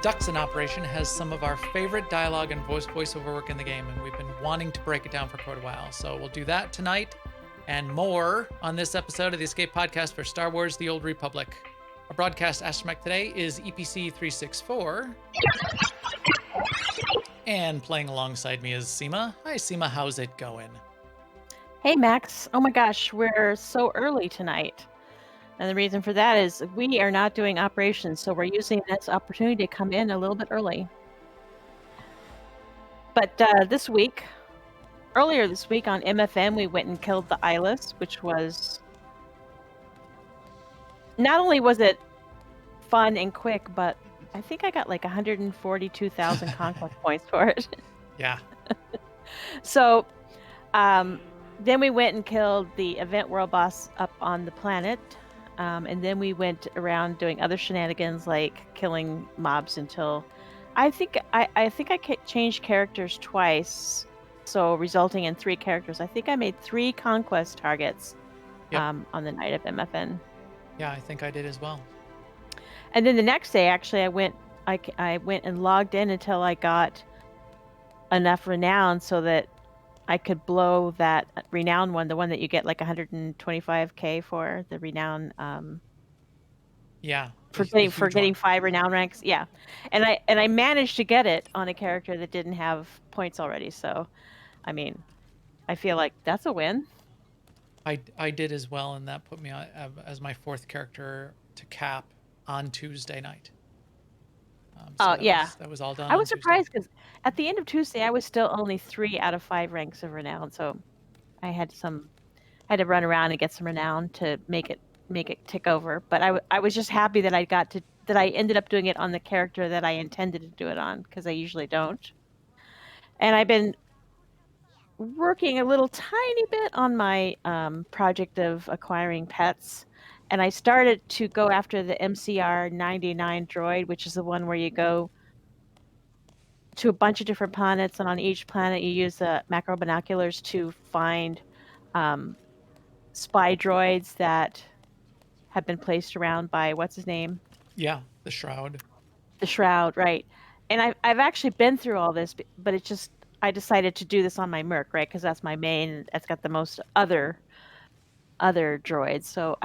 Ducks in Operation has some of our favorite dialogue and voiceover work in the game, and we've been wanting to break it down for quite a while. So we'll do that tonight and more on this episode of the Escape Podcast for Star Wars: The Old Republic. Our broadcast astromech today is EPC 364. And playing alongside me is Seema. Hi, Seema. How's it going? Hey, Max. Oh my gosh, we're so early tonight. And the reason for that is we are not doing operations, so we're using this opportunity to come in a little bit early. But earlier this week on MFM, we went and killed the Eyeless, which was... Not only was it fun and quick, but I think I got like 142,000 conquest points for it. Yeah. So, then we went and killed the event world boss up on the planet. And then we went around doing other shenanigans like killing mobs until I think I changed characters twice, so resulting in 3 characters. I think I made 3 conquest targets on the night of MFN. Yeah, I think I did as well. And then the next day, actually, I went and logged in until I got enough renown so that I could blow that renown one, the one that you get like 125k for, the renown. Yeah. For getting 5 renown ranks, yeah, and I managed to get it on a character that didn't have points already. So, I mean, I feel like that's a win. I did as well, and that put me on, as my 4th character to cap on Tuesday night. That was all done. I was surprised because at the end of Tuesday, I was still only 3 out of 5 ranks of renown. So I had to run around and get some renown to make it tick over. But I was just happy that I ended up doing it on the character that I intended to do it on, because I usually don't. And I've been working a little tiny bit on my project of acquiring pets. And I started to go after the MCR 99 droid, which is the one where you go to a bunch of different planets, and on each planet you use the macro binoculars to find spy droids that have been placed around by what's his name? Yeah, the Shroud. The Shroud, right? And I've actually been through all this, but it's just I decided to do this on my Merc, right? Because that's my main. That's got the most other droids. So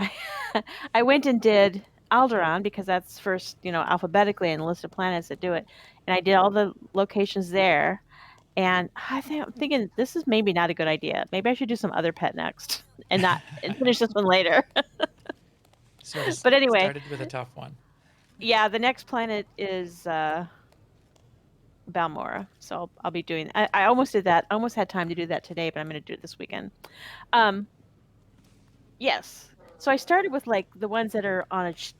I went and did Alderaan because that's first, alphabetically in the list of planets that do it, and I did all the locations there. And I'm thinking this is maybe not a good idea. Maybe I should do some other pet next and finish this one later. But anyway, started with a tough one. Yeah, the next planet is Balmora, so I'll be doing. I almost did that. I almost had time to do that today, but I'm going to do it this weekend. Yes. So I started with like the ones that are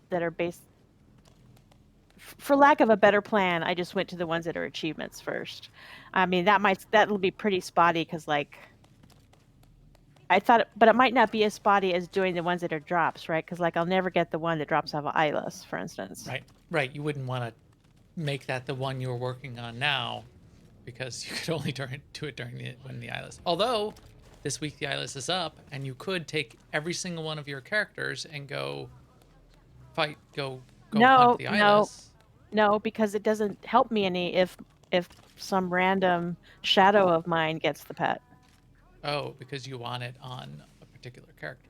that are based. For lack of a better plan, I just went to the ones that are achievements first. I mean, that'll be pretty spotty because like I thought, but it might not be as spotty as doing the ones that are drops, right? Because like I'll never get the one that drops off of Eyeless, for instance. Right. You wouldn't want to make that the one you're working on now, because you could only do it when the Eyeless. Although this week the Eyeless is up, and you could take every single one of your characters and go hunt the Eyeless. No, because it doesn't help me any if some random shadow of mine gets the pet. Oh, because you want it on a particular character.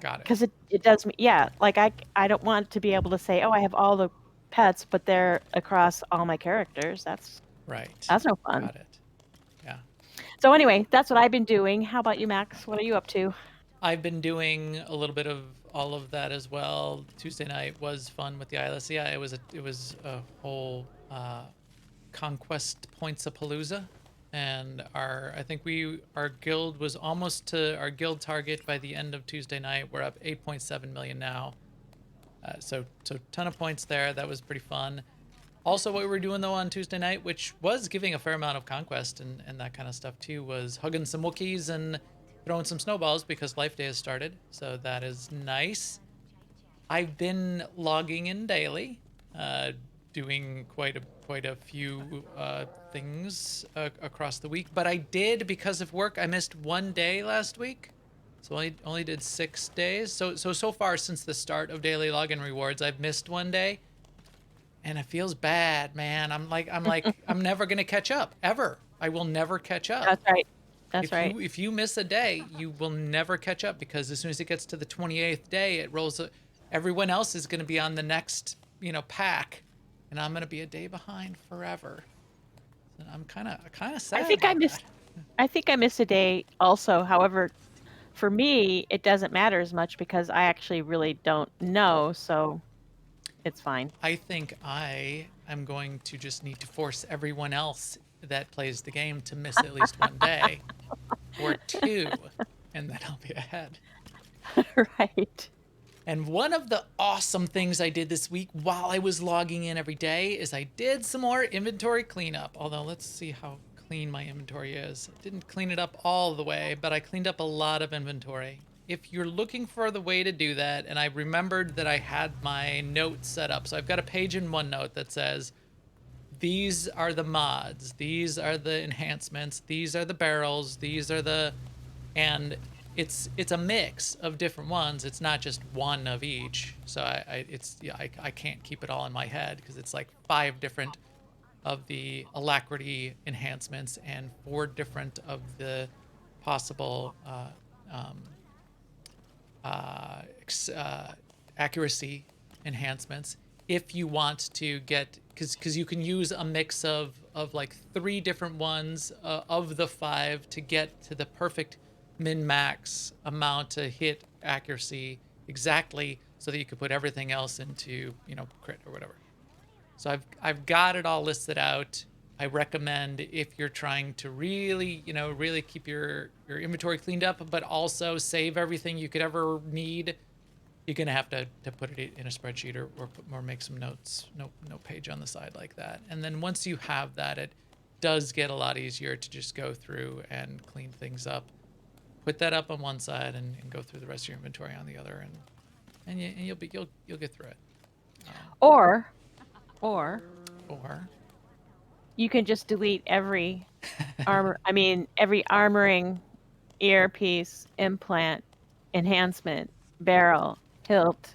Got it. Because it does me, yeah. Like I don't want to be able to say, oh, I have all the pets, but they're across all my characters. That's no fun. Got it. Yeah. So anyway, that's what I've been doing. How about you, Max? What are you up to? I've been doing a little bit of all of that as well. Tuesday night was fun with the Eyeless. Yeah, it was a whole conquest points-a-palooza, and our guild was almost to our guild target by the end of Tuesday night. We're up 8.7 million now. So ton of points there. That was pretty fun. Also, what we were doing though on Tuesday night, which was giving a fair amount of conquest and that kind of stuff too, was hugging some Wookiees and throwing some snowballs because Life Day has started. So that is nice. I've been logging in daily, doing quite a few things across the week. But I did, because of work, I missed one day last week. So I only did 6 days. So far since the start of daily login rewards, I've missed one day. and it feels bad, man. I'm never gonna catch up ever. I will never catch up. That's right. That's If right. you miss a day, you will never catch up because as soon as it gets to the 28th day, it rolls. Everyone else is going to be on the next, pack, and I'm going to be a day behind forever. And I'm kind of I sad think I about missed. that. I think I missed a day also. However, for me, it doesn't matter as much because I actually really don't know, so it's fine. I think I am going to just need to force everyone else that plays the game to miss at least one day or two, and then I'll be ahead. Right. And one of the awesome things I did this week while I was logging in every day is I did some more inventory cleanup. Although, let's see how clean my inventory is. I didn't clean it up all the way, but I cleaned up a lot of inventory. If you're looking for the way to do that, and I remembered that I had my notes set up. So I've got a page in OneNote that says, these are the mods, these are the enhancements, these are the barrels, these are the, and it's a mix of different ones. It's not just one of each. So I can't keep it all in my head because it's like 5 different of the alacrity enhancements and 4 different of the possible um, accuracy enhancements if you want to get, because you can use a mix of like 3 different ones of the 5 to get to the perfect min max amount to hit accuracy exactly so that you could put everything else into crit or whatever. So I've got it all listed out. I recommend if you're trying to really really keep your inventory cleaned up but also save everything you could ever need, you're gonna have to put it in a spreadsheet or make some note page on the side like that. And then once you have that, it does get a lot easier to just go through and clean things up. Put that up on one side and go through the rest of your inventory on the other, and you'll get through it. Or Or you can just delete every every armoring, earpiece, implant, enhancement, barrel, hilt,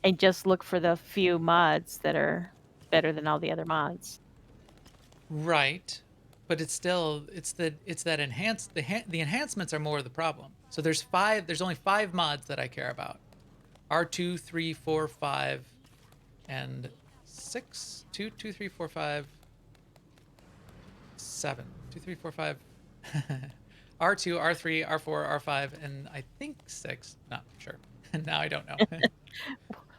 and just look for the few mods that are better than all the other mods. right, but it's that the enhancements are more of the problem. So there's only 5 mods that I care about. R2, 3, 4, 5, and 6. 2, 2, 3, 4, 5, 7. 2, 3, 4, 5. R2, R3, R4, R5, and I think 6. Not sure. Now I don't know.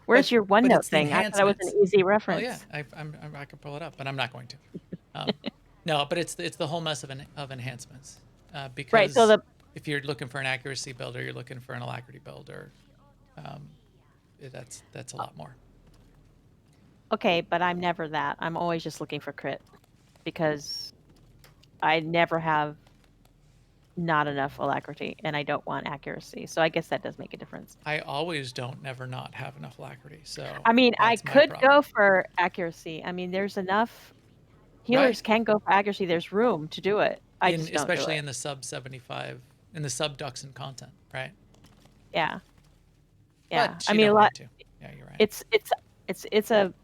Where's your but OneNote it's the thing? I thought it was an enhancements. easy Oh reference. yeah, I could pull it up, but I'm not going to. Um, no, but it's the whole mess of enhancements. Because Right. So if you're looking for an accuracy build or you're looking for an alacrity build, or that's a lot more. okay, but I'm never that. I'm always just looking for crit because I never have not enough alacrity and I don't want accuracy. So I guess that does make a difference. I always don't never not have enough alacrity. So I mean, I that's my could problem. go for accuracy. I mean, there's enough healers Right. can go for accuracy. There's room to do it. I just don't do Especially it. in the sub 75, in the sub Duxon content, right? Yeah. Yeah. But I you mean, a don't lot need to. Yeah, you're right.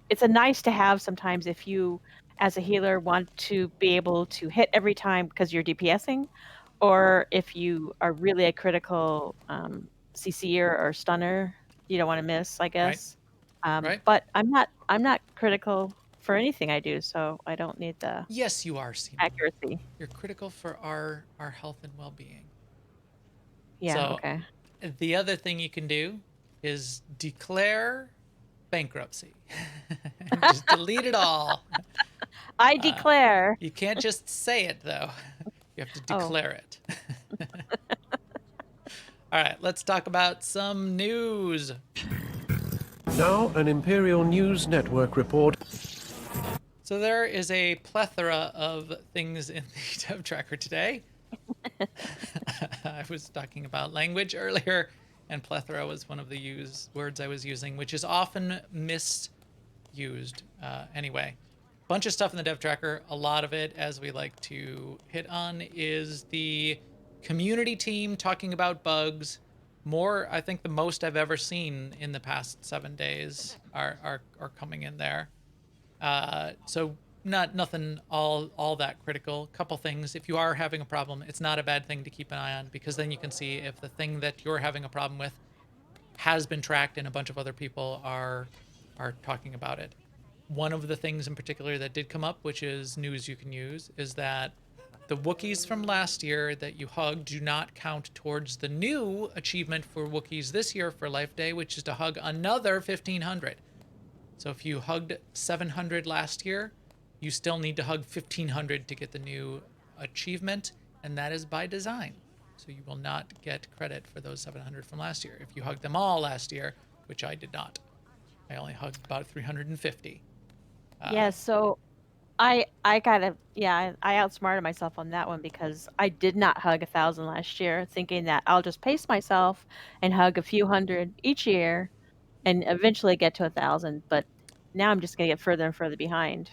it's a nice to have sometimes if you as a healer want to be able to hit every time because you're DPSing, or if you are really a critical CCer or stunner, you don't want to miss, I guess. Right. But I'm not critical for anything I do, so I don't need the Yes, you are, Seema. accuracy. You're critical for our health and well-being. Yeah. So Okay. the other thing you can do is declare bankruptcy. And just delete it all. I declare. You can't just say it though. You have to Oh. declare it. All right, let's talk about some news. Now, an Imperial News Network report. So there is a plethora of things in the dev tracker today. I was talking about language earlier, and plethora was one of the words I was using, which is often misused. Anyway, bunch of stuff in the dev tracker. A lot of it, as we like to hit on, is the community team talking about bugs. More, I think the most I've ever seen in the past 7 days are coming in there. So nothing all that critical. Couple things. If you are having a problem, it's not a bad thing to keep an eye on, because then you can see if the thing that you're having a problem with has been tracked and a bunch of other people are talking about it. One of the things in particular that did come up, which is news you can use, is that the Wookiees from last year that you hugged do not count towards the new achievement for Wookiees this year for Life Day, which is to hug another 1,500. So if you hugged 700 last year, you still need to hug 1,500 to get the new achievement, and that is by design. So you will not get credit for those 700 from last year. If you hugged them all last year, which I did not, I only hugged about 350. Yeah, so I gotta I outsmarted myself on that one because I did not hug 1,000 last year, thinking that I'll just pace myself and hug a few hundred each year and eventually get to 1,000. But now I'm just gonna get further and further behind.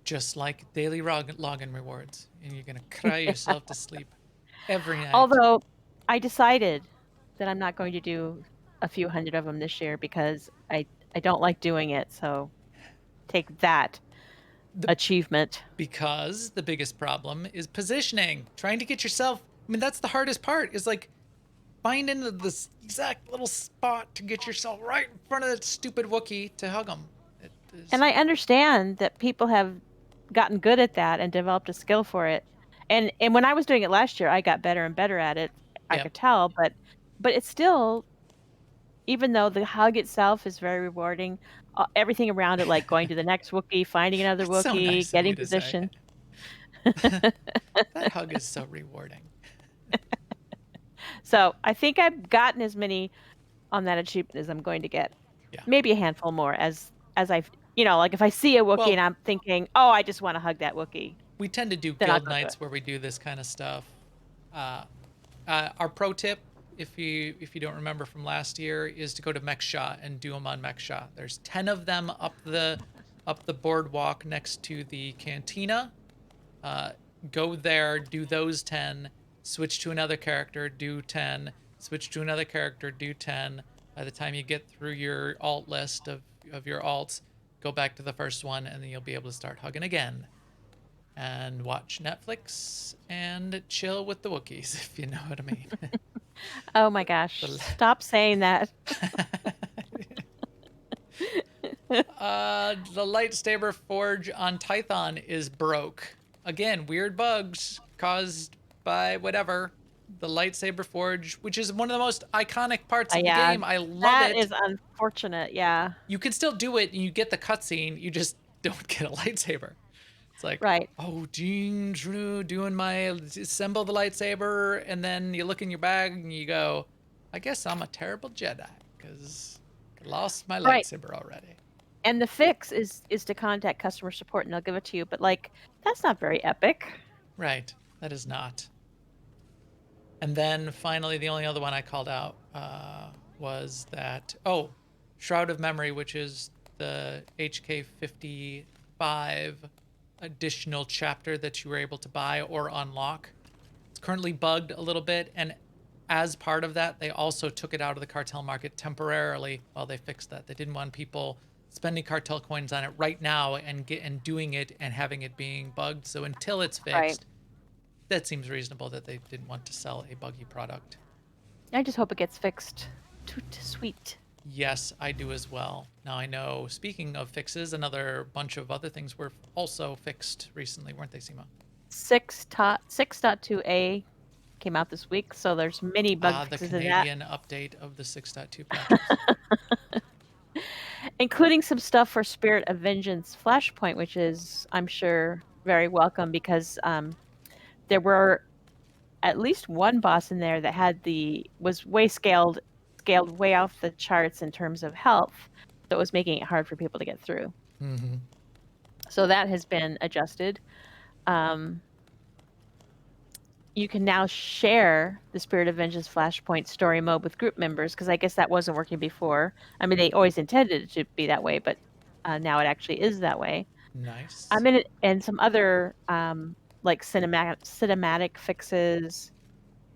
Just like daily login rewards, and you're gonna cry yourself to sleep every night. Although I decided that I'm not going to do a few hundred of them this year because I don't like doing it. So take that achievement. Because the biggest problem is positioning, trying to get yourself, I mean, that's the hardest part, is like finding this exact little spot to get yourself right in front of that stupid Wookiee to hug them. And I understand that people have gotten good at that and developed a skill for it. And when I was doing it last year, I got better and better at it. I Yep. could tell, but it's still, even though the hug itself is very rewarding, everything around it, like going to the next Wookiee, finding another That's so Wookiee, nice of getting you to say. position. That hug is so rewarding. So I think I've gotten as many on that achievement as I'm going to get. Yeah. Maybe a handful more as I've, like if I see a Wookiee and I'm thinking, oh, I just want to hug that Wookiee. We tend to do Then I'll guild go do nights it. where we do this kind of stuff. Our pro tip, if you don't remember from last year, is to go to Mechsha and do them on Mechsha. There's 10 of them up the boardwalk next to the cantina. Go there, do those 10, switch to another character, do 10, switch to another character, do 10. By the time you get through your alt list of your alts, go back to the first one, and then you'll be able to start hugging again. And watch Netflix and chill with the Wookiees, if you know what I mean. Oh my gosh. Stop saying that. The lightsaber forge on Tython is broke. Again, weird bugs caused by whatever. The lightsaber forge, which is one of the most iconic parts of the game. I love that it. is unfortunate. Yeah. You can still do it and you get the cutscene, you just don't get a lightsaber. It's like, Right. oh, Jean Drew doing my assemble the lightsaber, and then you look in your bag and you go, I guess I'm a terrible Jedi because I lost my Right. lightsaber already. And the fix is to contact customer support and they'll give it to you, but like that's not very epic. Right, that is not. And then finally, the only other one I called out was that, Shroud of Memory, which is the HK55 additional chapter that you were able to buy or unlock. It's currently bugged a little bit, and as part of that, they also took it out of the cartel market temporarily while they fixed that. They didn't want people spending cartel coins on it right now and doing it and having it being bugged. So until it's fixed, Right. that seems reasonable that they didn't want to sell a buggy product. I just hope it gets fixed. Toot sweet. Yes, I do as well. Now I know, speaking of fixes, another bunch of other things were also fixed recently, weren't they, Seema? 6.2a came out this week, so there's many bug The fixes in that, Canadian update of the 6.2 patches. including some stuff for Spirit of Vengeance Flashpoint, which is, I'm sure, very welcome because there were at least one boss in there that was way scaled way off the charts in terms of health, that was making it hard for people to get through. Mm-hmm. So that has been adjusted. You can now share the Spirit of Vengeance Flashpoint story mode with group members, because I guess that wasn't working before. I mean, they always intended it to be that way, but now it actually is that way. Nice. I'm in it, and some other like cinematic fixes.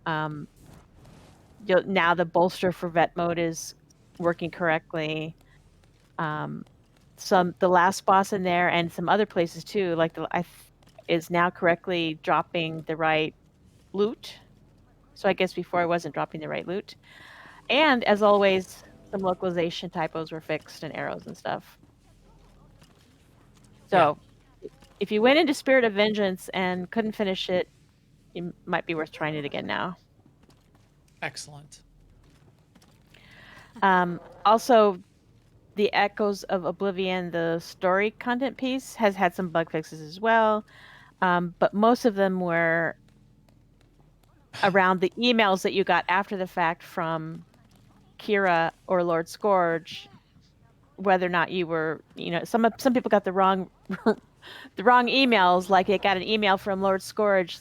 Now the bolster for vet mode is working correctly. the last boss in there and some other places too. Like is now correctly dropping the right loot. So I guess before I wasn't dropping the right loot. And as always, some localization typos were fixed and arrows and stuff. So if you went into Spirit of Vengeance and couldn't finish it, it might be worth trying it again now. Excellent. Also, the Echoes of Oblivion, the story content piece, has had some bug fixes as well. But most of them were around the emails that you got after the fact from Kira or Lord Scourge, whether or not you were, some people got the wrong the wrong emails. Like they got an email from Lord Scourge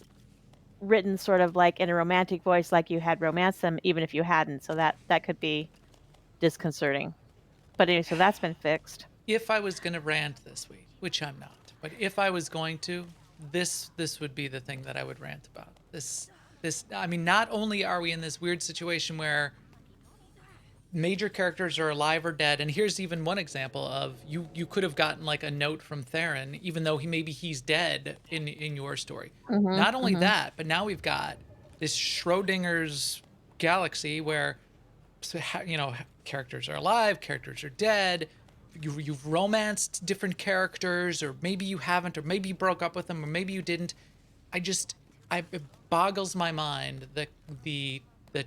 written sort of like in a romantic voice, like you had romanced them, even if you hadn't. So that could be disconcerting. But anyway, so that's been fixed. If I was going to rant this week, which I'm not, but if I was going to, this would be the thing that I would rant about. This I mean, not only are we in this weird situation where major characters are alive or dead, and here's even one example of you could have gotten like a note from Theron, even though maybe he's dead in your story. Not only that, but now we've got this Schrodinger's galaxy where, characters are alive, characters are dead. You've romanced different characters, or maybe you haven't, or maybe you broke up with them, or maybe you didn't. It boggles my mind the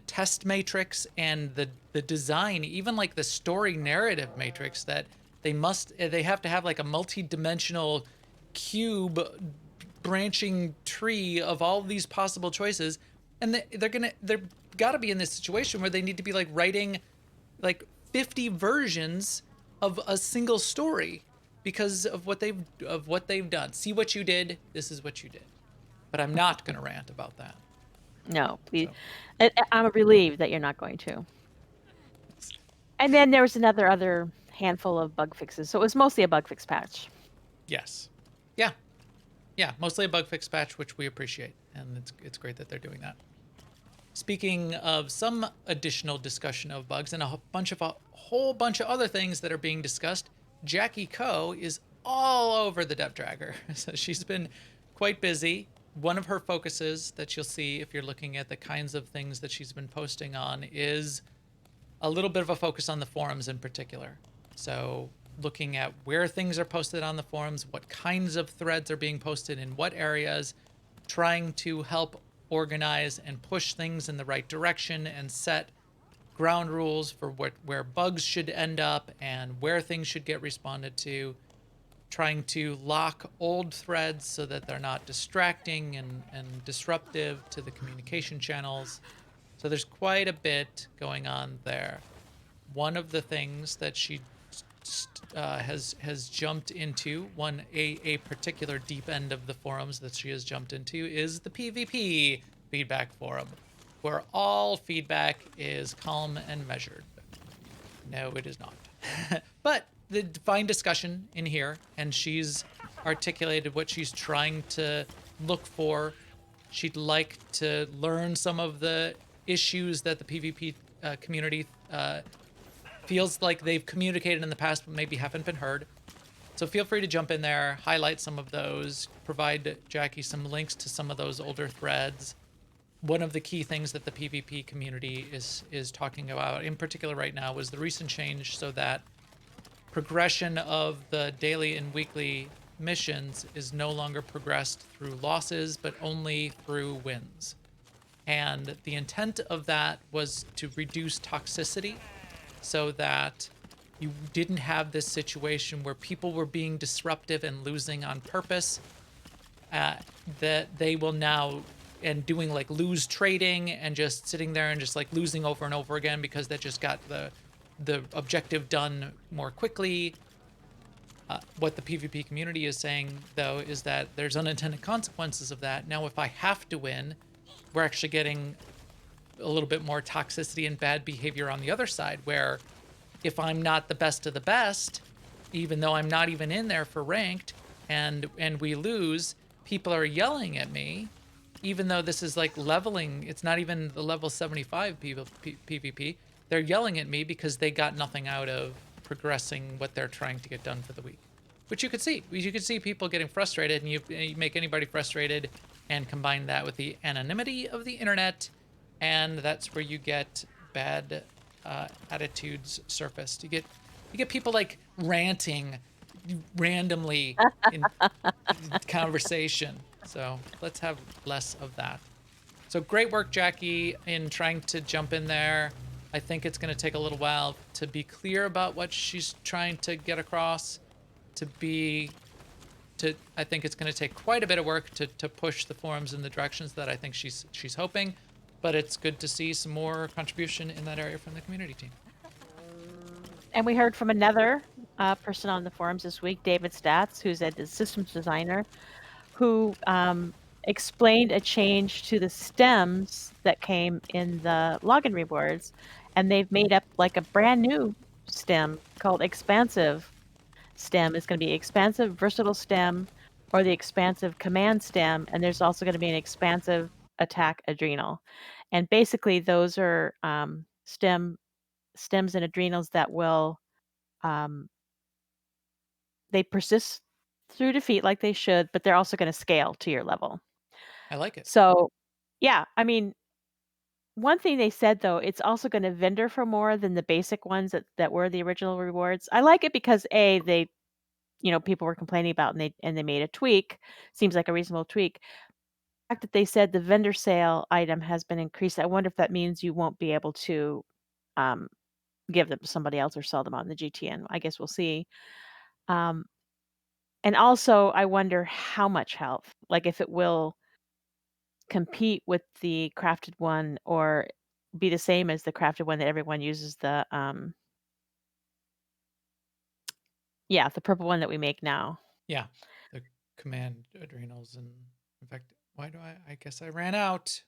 test matrix and the design, even like the story narrative matrix, that they have to have like a multi-dimensional cube branching tree of all of these possible choices, and they're gotta be in this situation where they need to be like writing like 50 versions of a single story because of what they've done. See what you did, this is what you did. But I'm not gonna rant about that. No, please. So. I'm relieved that you're not going to. And then there was another handful of bug fixes. So it was mostly a bug fix patch. Yes. Yeah, mostly a bug fix patch, which we appreciate. And it's great that they're doing that. Speaking of some additional discussion of bugs and a whole bunch of other things that are being discussed, Jackie Coe is all over the Depth Dragger. So she's been quite busy. One of her focuses that you'll see if you're looking at the kinds of things that she's been posting on is a little bit of a focus on the forums in particular. So looking at where things are posted on the forums, what kinds of threads are being posted in what areas, trying to help organize and push things in the right direction and set ground rules for where bugs should end up and where things should get responded to, trying to lock old threads so that they're not distracting and disruptive to the communication channels. So there's quite a bit going on there. One of the things that she has jumped into, a particular deep end of the forums that she has jumped into, is the PvP feedback forum, where all feedback is calm and measured. No, it is not. But the fine discussion in here, and she's articulated what she's trying to look for. She'd like to learn some of the issues that the PvP community feels like they've communicated in the past but maybe haven't been heard. So feel free to jump in there, highlight some of those, provide Jackie some links to some of those older threads. One of the key things that the PvP community is talking about in particular right now was the recent change so that progression of the daily and weekly missions is no longer progressed through losses, but only through wins. And the intent of that was to reduce toxicity so that you didn't have this situation where people were being disruptive and losing on purpose, that they will now, and doing like lose trading and just sitting there and just like losing over and over again because that just got the objective done more quickly. What the PvP community is saying, though, is that there's unintended consequences of that. Now, if I have to win, we're actually getting a little bit more toxicity and bad behavior on the other side, where if I'm not the best of the best, even though I'm not even in there for ranked, and we lose, people are yelling at me, even though this is like leveling. It's not even the level 75 PvP. They're yelling at me because they got nothing out of progressing what they're trying to get done for the week, which you could see. You could see people getting frustrated, and you make anybody frustrated, and combine that with the anonymity of the internet, and that's where you get bad attitudes surfaced. You get people like ranting randomly in conversation. So let's have less of that. So great work, Jackie, in trying to jump in there. I think it's going to take a little while to be clear about what she's trying to get across. I think it's going to take quite a bit of work to push the forums in the directions that I think she's hoping. But it's good to see some more contribution in that area from the community team. And we heard from another person on the forums this week, David Stats, who's a systems designer, who explained a change to the stems that came in the login rewards, and they've made up like a brand new stem called expansive stem. Is going to be expansive versatile stem or the expansive command stem, and there's also going to be an expansive attack adrenal. And basically those are stems and adrenals that will they persist through defeat like they should, but they're also going to scale to your level. I like it. So, yeah, I mean, one thing they said though, it's also going to vendor for more than the basic ones that were the original rewards. I like it because they, people were complaining about and they made a tweak. Seems like a reasonable tweak. The fact that they said the vendor sale item has been increased, I wonder if that means you won't be able to give them to somebody else or sell them on the GTN. I guess we'll see. And also, I wonder how much health, like if it will compete with the crafted one or be the same as the crafted one that everyone uses, the purple one that we make now. Yeah, the command adrenals. And in fact, I guess I ran out.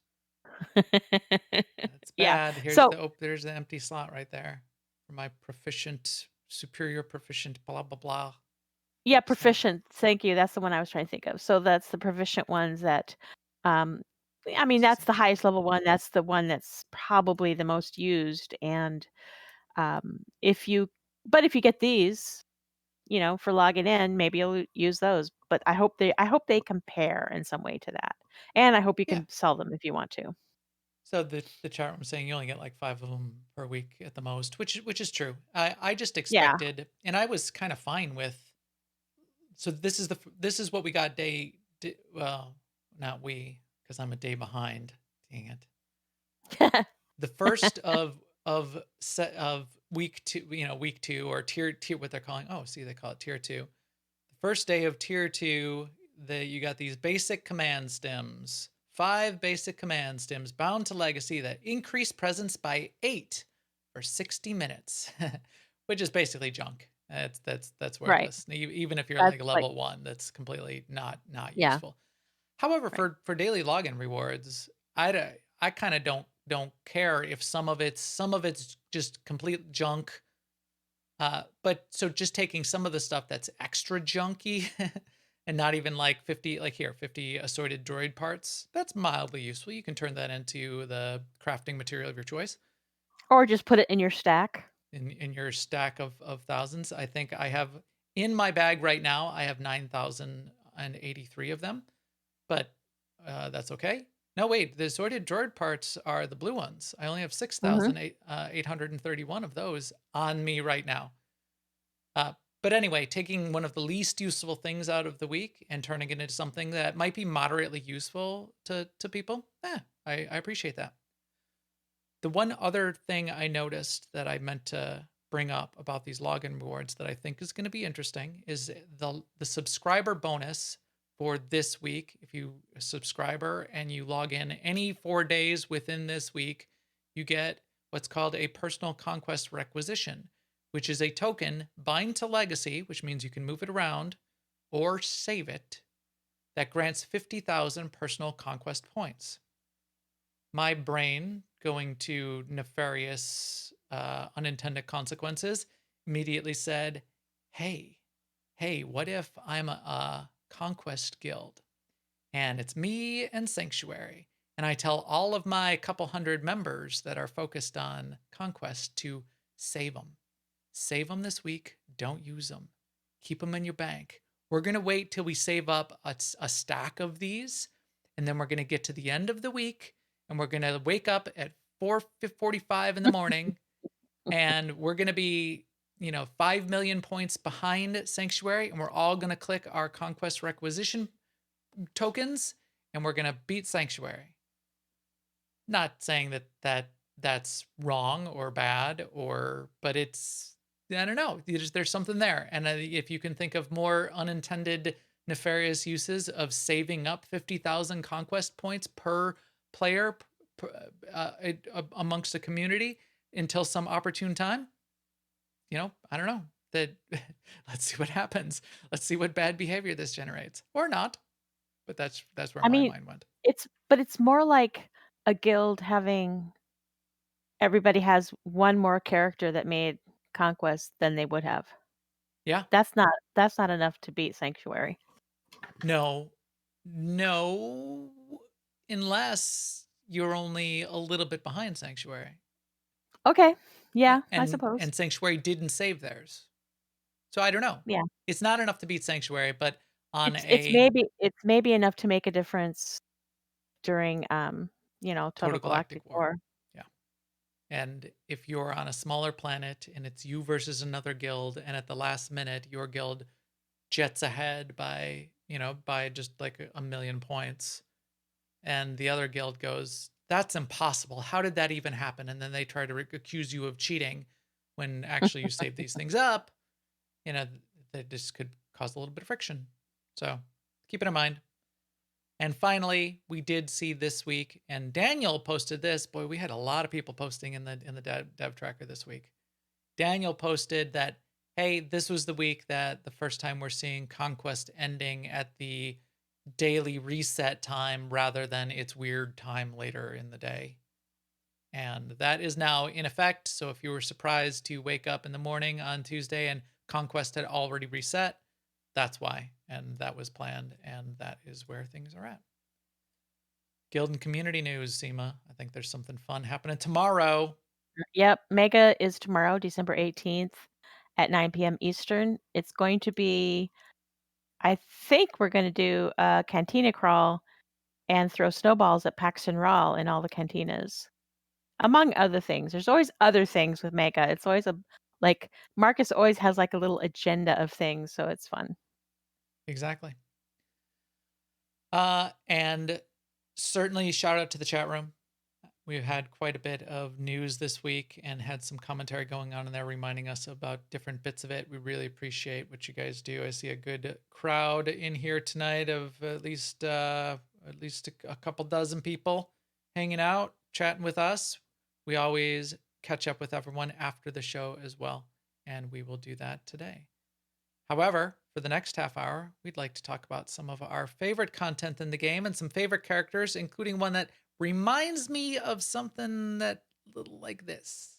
That's Yeah. bad. So There's the empty slot right there for my superior proficient, blah, blah, blah. yeah, proficient. Thank you. That's the one I was trying to think of. So that's the proficient ones that, I mean, that's the highest level one. That's the one that's probably the most used. And if you get these, for logging in, maybe you'll use those. But I hope they compare in some way to that. And I hope you Yeah. can sell them if you want to. So the chat room saying you only get like 5 of them per week at the most, which is true. I just expected, and I was kind of fine with. So this is what we got well, not we, because I'm a day behind. Dang it. The first of week 2, week 2 or tier what they're calling. Oh, see, they call it tier 2. The first day of tier 2, you got these basic command stems. 5 basic command stems bound to legacy that increase presence by 8 for 60 minutes, which is basically junk. That's worthless. Right. Even if you're like level 1, that's completely not useful. However, for daily login rewards, I kind of don't care if some of it's just complete junk. But so just taking some of the stuff that's extra junky and not even like 50 assorted droid parts, that's mildly useful. You can turn that into the crafting material of your choice. Or just put it in your stack. In your stack of thousands. I think I have in my bag right now, I have 9,083 of them, but that's okay. No, wait, the assorted droid parts are the blue ones. I only have 6,831 of those on me right now. But anyway, taking one of the least useful things out of the week and turning it into something that might be moderately useful to people, I appreciate that. The one other thing I noticed that I meant to bring up about these login rewards that I think is going to be interesting is the subscriber bonus for this week. If you a subscriber and you log in any 4 days within this week, you get what's called a personal conquest requisition, which is a token bind to legacy, which means you can move it around or save it, that grants 50,000 personal conquest points. My brain, going to nefarious unintended consequences, immediately said, hey, what if I'm a conquest guild and it's me and Sanctuary, and I tell all of my couple hundred members that are focused on conquest to save them. save them this week. Don't use them. Keep them in your bank. We're going to wait till we save up a stack of these, and then we're going to get to the end of the week, and we're going to wake up at 4:45 in the morning, and we're going to be 5 million points behind Sanctuary, and we're all going to click our Conquest Requisition tokens, and we're going to beat Sanctuary. Not saying that's wrong or bad, but it's, I don't know, there's something there. And if you can think of more unintended nefarious uses of saving up 50,000 conquest points per player amongst the community until some opportune time, I don't know. That let's see what happens. Let's see what bad behavior this generates, or not. But that's where I my mean, mind went. it's more like a guild having everybody has one more character that made Conquest than they would have. Yeah. That's not enough to beat Sanctuary. No, unless you're only a little bit behind Sanctuary. Okay. Yeah, I And suppose. Sanctuary didn't save theirs. So I don't know. Yeah. It's not enough to beat Sanctuary, but on It's maybe enough to make a difference during Total Galactic War. Yeah. And if you're on a smaller planet and it's you versus another guild, and at the last minute your guild jets ahead by just like a million points, and the other guild goes, that's impossible, how did that even happen? And then they try to accuse you of cheating when actually you save these things up, that just could cause a little bit of friction. So keep it in mind. And finally, we did see this week, and Daniel posted this. Boy, we had a lot of people posting in the dev tracker this week. Daniel posted that, hey, this was the week that the first time we're seeing Conquest ending at the daily reset time rather than its weird time later in the day. And that is now in effect. So if you were surprised to wake up in the morning on Tuesday and Conquest had already reset, that's why. And that was planned. And that is where things are at. Guild and community news, Seema. I think there's something fun happening tomorrow. Yep. Mega is tomorrow, December 18th at 9 p.m. Eastern. It's going to be, I think we're going to do a cantina crawl and throw snowballs at Paxton Rawl in all the cantinas, among other things. There's always other things with Mega. It's always Marcus always has like a little agenda of things, so it's fun. Exactly. And certainly shout out to the chat room. We've had quite a bit of news this week and had some commentary going on in there reminding us about different bits of it. We really appreciate what you guys do. I see a good crowd in here tonight of at least a couple dozen people hanging out, chatting with us. We always catch up with everyone after the show as well, and we will do that today. However, for the next half hour, we'd like to talk about some of our favorite content in the game and some favorite characters, including one that reminds me of something that little like this.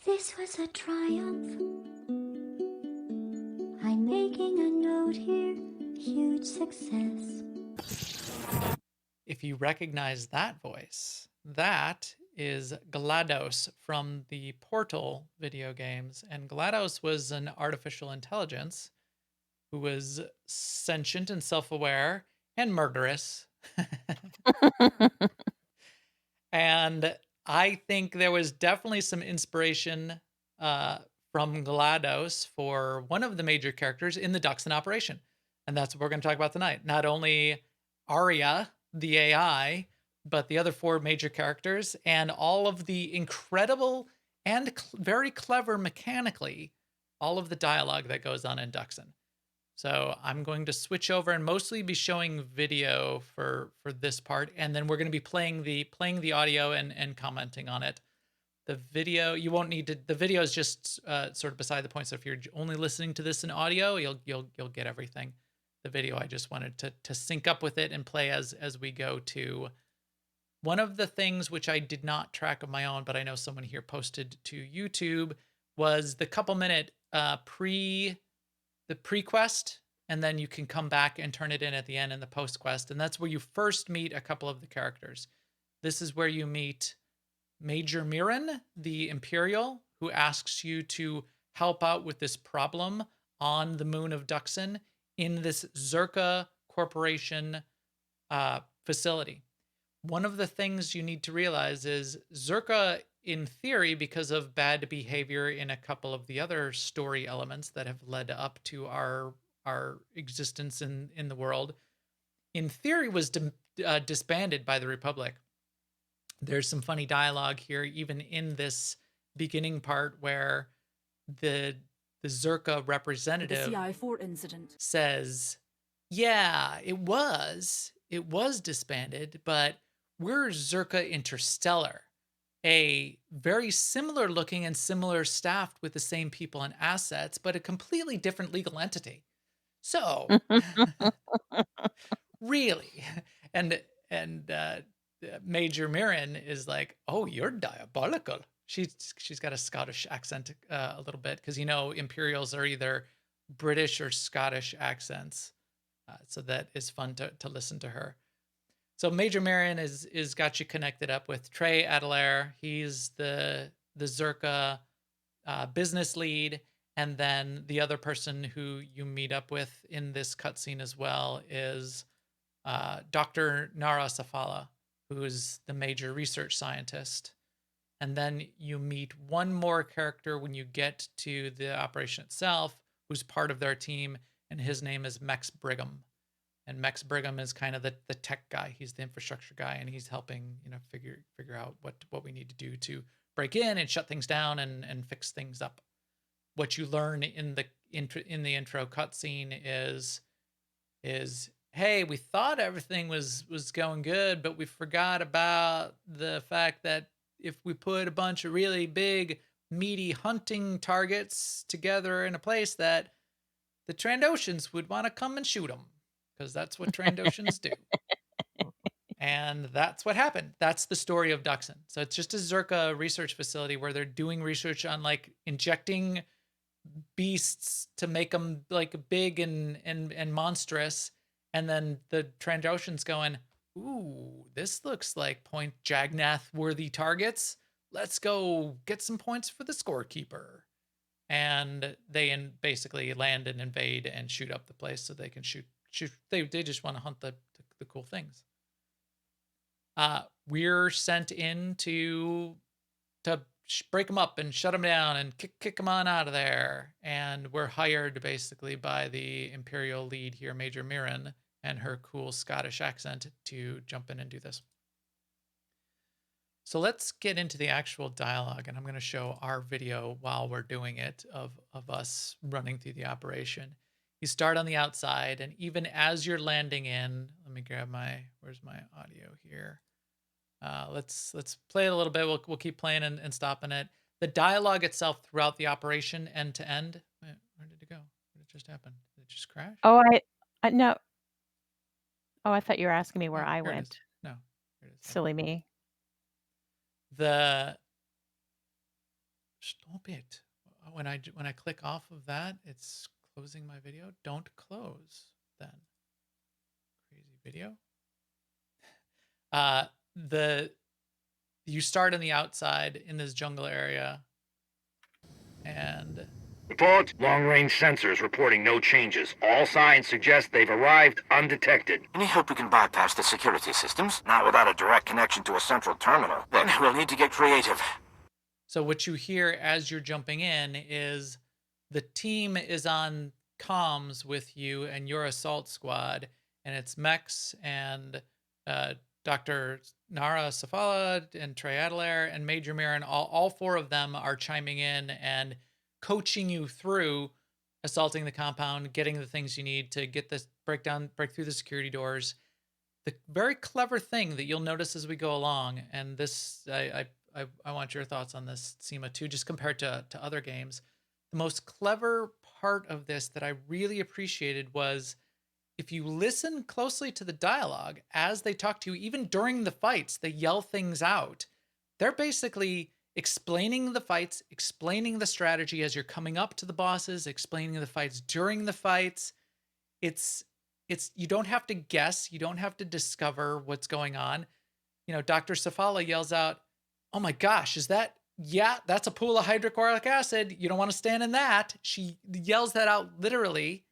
This was a triumph. I'm making a note here. Huge success. If you recognize that voice, that is GLaDOS from the Portal video games. And GLaDOS was an artificial intelligence who was sentient and self-aware and murderous. And I think there was definitely some inspiration from GLaDOS for one of the major characters in the Duxon operation. And that's what we're going to talk about tonight. Not only Arya, the AI, but the other four major characters and all of the incredible and very clever mechanically, all of the dialogue that goes on in Duxon. So I'm going to switch over and mostly be showing video for this part, and then we're going to be playing the audio and commenting on it. The video, you won't need to. The video is just sort of beside the point. So if you're only listening to this in audio, you'll get everything. The video, I just wanted to sync up with it and play as we go to. One of the things which I did not track of my own, but I know someone here posted to YouTube, was the couple minute pre-quest, and then you can come back and turn it in at the end in the post quest, and that's where you first meet a couple of the characters. This is where you meet Major Mirren, the Imperial, who asks you to help out with this problem on the moon of Duxon in this Zerka Corporation facility. One of the things you need to realize is Zerka, in theory, because of bad behavior in a couple of the other story elements that have led up to our existence in the world, in theory was disbanded by the Republic. There's some funny dialogue here, even in this beginning part, where the Zerka The representative CI4 incident. says, yeah, it was disbanded, but we're Zerka Interstellar, a very similar looking and similar staffed with the same people and assets, but a completely different legal entity. So really, and Major Mirren is like, oh, you're diabolical. She's got a Scottish accent a little bit, because Imperials are either British or Scottish accents, so that is fun to listen to her. So Major Mirren is got you connected up with Trey Adelaire. He's the Zerka business lead, and then the other person who you meet up with in this cutscene as well is Dr. Nara Safala, who is the major research scientist. And then you meet one more character when you get to the operation itself, who's part of their team, and his name is Mex Brigham. And Mex Brigham is kind of the tech guy. He's the infrastructure guy, and he's helping figure out what we need to do to break in and shut things down and fix things up. What you learn in the intro cutscene is hey, we thought everything was going good, but we forgot about the fact that if we put a bunch of really big, meaty hunting targets together in a place, that the Trandoshans would want to come and shoot them, because that's what Trandoshans do. And that's what happened. That's the story of Duxon. So it's just a Zerka research facility where they're doing research on like injecting beasts to make them like big and monstrous. And then the Trandoshans going, ooh, this looks like Point Jagnath worthy targets. Let's go get some points for the scorekeeper. And they basically land and invade and shoot up the place so they can shoot. They just want to hunt the cool things. We're sent in to break them up and shut them down and kick them on out of there. And we're hired basically by the Imperial lead here, Major Mirren, and her cool Scottish accent to jump in and do this. So let's get into the actual dialogue, and I'm going to show our video while we're doing it of us running through the operation. You start on the outside, and even as you're landing in, let me grab where's my audio here? Let's play it a little bit. We'll keep playing and stopping it. The dialogue itself throughout the operation, end to end. Where did it go? What did just happen? Did it just crash? Oh, I no. Oh, I thought you were asking me where Oh, I here it is. went. No, here it is. Silly me. Stop it. When I click off of that, it's closing my video. Don't close then. Crazy video. You start on the outside in this jungle area, and Report. Long-range sensors reporting no changes. All signs suggest they've arrived undetected. Any hope we can bypass the security systems? Not without a direct connection to a central terminal. Then we'll need to get creative. so what you hear as you're jumping in is the team is on comms with you and your assault squad, and it's Mex and Dr. Nara Safala and Trey Adelaire and Major Mirren. All four of them are chiming in and coaching you through assaulting the compound, getting the things you need to get this break through the security doors. The very clever thing that you'll notice as we go along, and this I want your thoughts on this, Seema, too, just compared to other games. The most clever part of this that I really appreciated was, if you listen closely to the dialogue as they talk to you, even during the fights, they yell things out. They're basically explaining the fights, explaining the strategy as you're coming up to the bosses, explaining the fights during the fights. It's you don't have to guess, you don't have to discover what's going on. Dr. Safala yells out, "Oh my gosh, is that yeah, that's a pool of hydrochloric acid. You don't want to stand in that. She yells that out literally,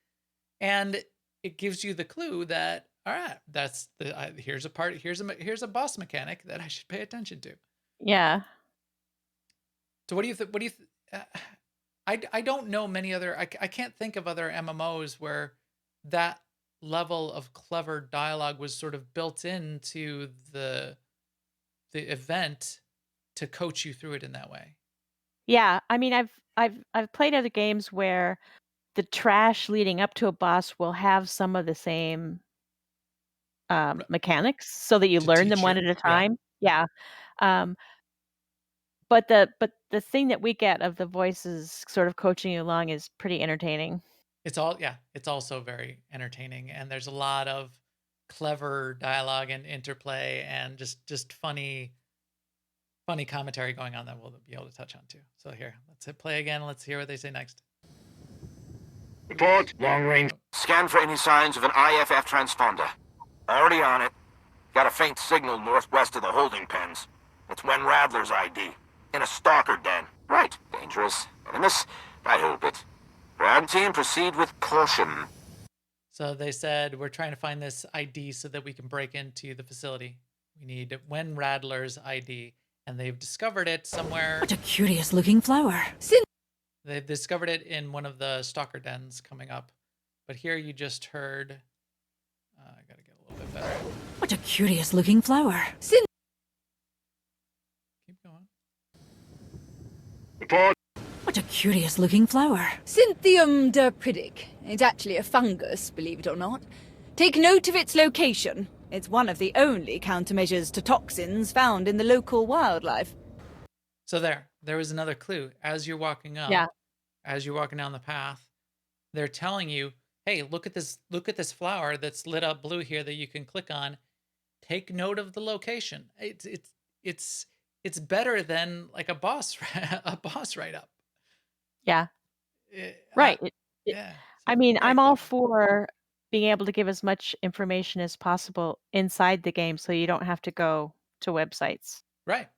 and it gives you the clue that, all right, that's here's a boss mechanic that I should pay attention to. Yeah. So what do you think? I don't know many other. I can't think of other MMOs where that level of clever dialogue was sort of built into the event to coach you through it in that way. Yeah. I mean, I've played other games where the trash leading up to a boss will have some of the same mechanics, so that you To learn them teach one you, at a yeah. time. Yeah. But the thing that we get of the voices sort of coaching you along is pretty entertaining. It's also very entertaining, and there's a lot of clever dialogue and interplay and just funny commentary going on that we'll be able to touch on too. So here, let's hit play again. Let's hear what they say next. Report. Long range. Scan for any signs of an IFF transponder. Already on it. Got a faint signal northwest of the holding pens. It's Wen Radler's ID. In a stalker den. Right. Dangerous. Venomous. I hope it. Ground team, proceed with caution. So they said, we're trying to find this ID so that we can break into the facility. We need Wen Radler's ID. And they've discovered it somewhere. What a curious-looking flower. They've discovered it in one of the stalker dens coming up. But here you just heard... I gotta get a little bit better. What a curious-looking flower. Keep going. Report. What a curious-looking flower. Cynthium derpridic. It's actually a fungus, believe it or not. Take note of its location. It's one of the only countermeasures to toxins found in the local wildlife. So there was another clue. As you're walking up, as you're walking down the path, they're telling you, hey, look at this flower that's lit up blue here that you can click on. Take note of the location. It's better than like a boss write-up. Yeah. Right. Yeah. I mean, very I'm all clever. for being able to give as much information as possible inside the game so you don't have to go to websites. Right.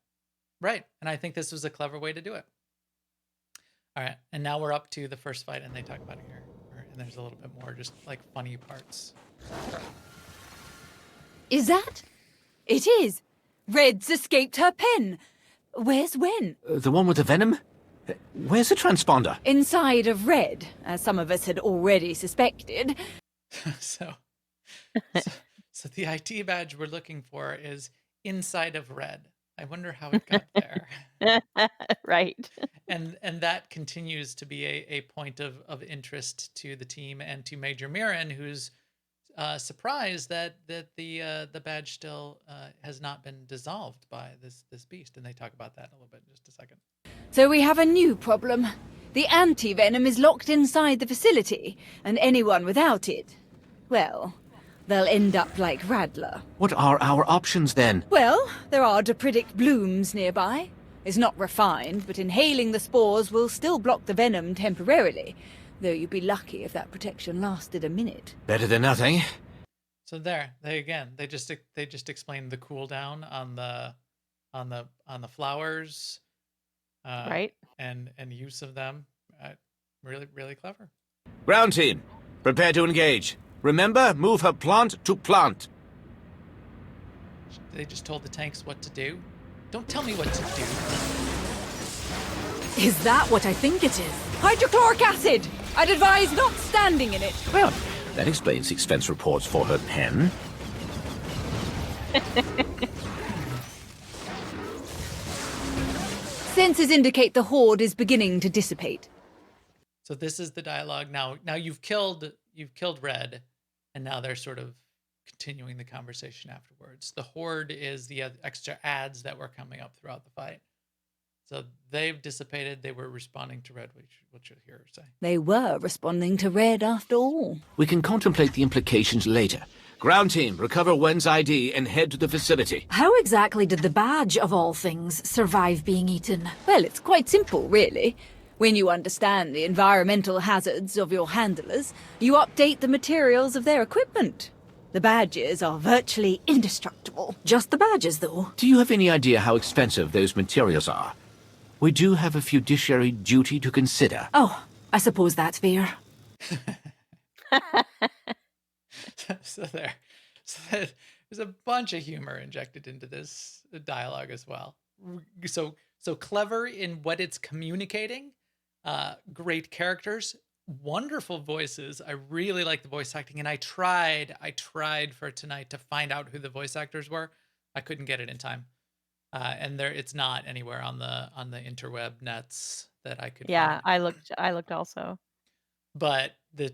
And I think this was a clever way to do it. All right. And now we're up to the first fight, and they talk about it here. And there's a little bit more just like funny parts. Is that? It is. Red's escaped her pen. Where's Wen? The one with the venom? Where's the transponder? Inside of Red, as some of us had already suspected. so So the ID badge we're looking for is inside of red. I wonder how it got there. Right. And that continues to be a point of interest to the team and to Major Mirren, who's surprised that the badge still has not been dissolved by this beast. And they talk about that a little bit in just a second. So we have a new problem. The anti-venom is locked inside the facility, and anyone without it, well, they'll end up like Radler. What are our options then? Well, there are Depridic blooms nearby. It's not refined, but inhaling the spores will still block the venom temporarily, though you'd be lucky if that protection lasted a minute. Better than nothing. So they just explained the cooldown on the flowers, Right. and use of them. Really, really clever. Ground team, prepare to engage. Remember, move her plant to plant. They just told the tanks what to do. Don't tell me what to do. Is that what I think it is? Hydrochloric acid! I'd advise not standing in it. Well, that explains expense reports for her pen. Sensors indicate the horde is beginning to dissipate. So this is the dialogue. Now you've killed Red, and now they're sort of continuing the conversation afterwards. The horde is the extra ads that were coming up throughout the fight. So they've dissipated. They were responding to Red, what you'll hear her say. They were responding to Red after all. We can contemplate the implications later. Ground team, recover Wen's ID and head to the facility. How exactly did the badge, of all things, survive being eaten? Well, it's quite simple, really. When you understand the environmental hazards of your handlers, you update the materials of their equipment. The badges are virtually indestructible. Just the badges, though. Do you have any idea how expensive those materials are? We do have a fiduciary duty to consider. Oh, I suppose that's fair. So there. There's a bunch of humor injected into this dialogue as well. So clever in what it's communicating. Great characters, wonderful voices. I really like the voice acting, and I tried for tonight to find out who the voice actors were. I couldn't get it in time, and it's not anywhere on the interweb nets that I could. Yeah, find. I looked also. But the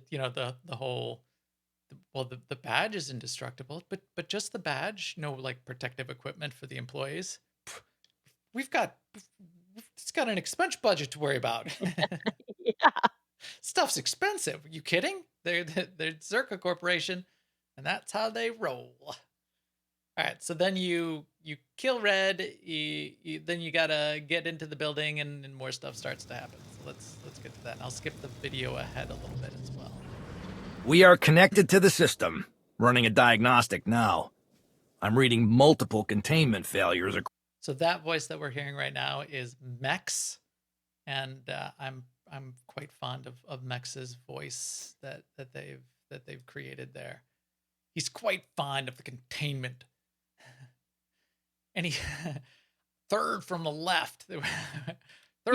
whole, the badge is indestructible, but just the badge, no like protective equipment for the employees. It's got an expense budget to worry about. Yeah. Stuff's expensive. You kidding? They're Zerka Corporation, and that's how they roll. All right, so then you kill Red. Then you gotta get into the building, and more stuff starts to happen. So let's get to that. And I'll skip the video ahead a little bit as well. We are connected to the system, running a diagnostic now. I'm reading multiple containment failures. So that voice that we're hearing right now is Mex, and I'm quite fond of Mex's voice that they've created there. He's quite fond of the containment, and he third from the left, third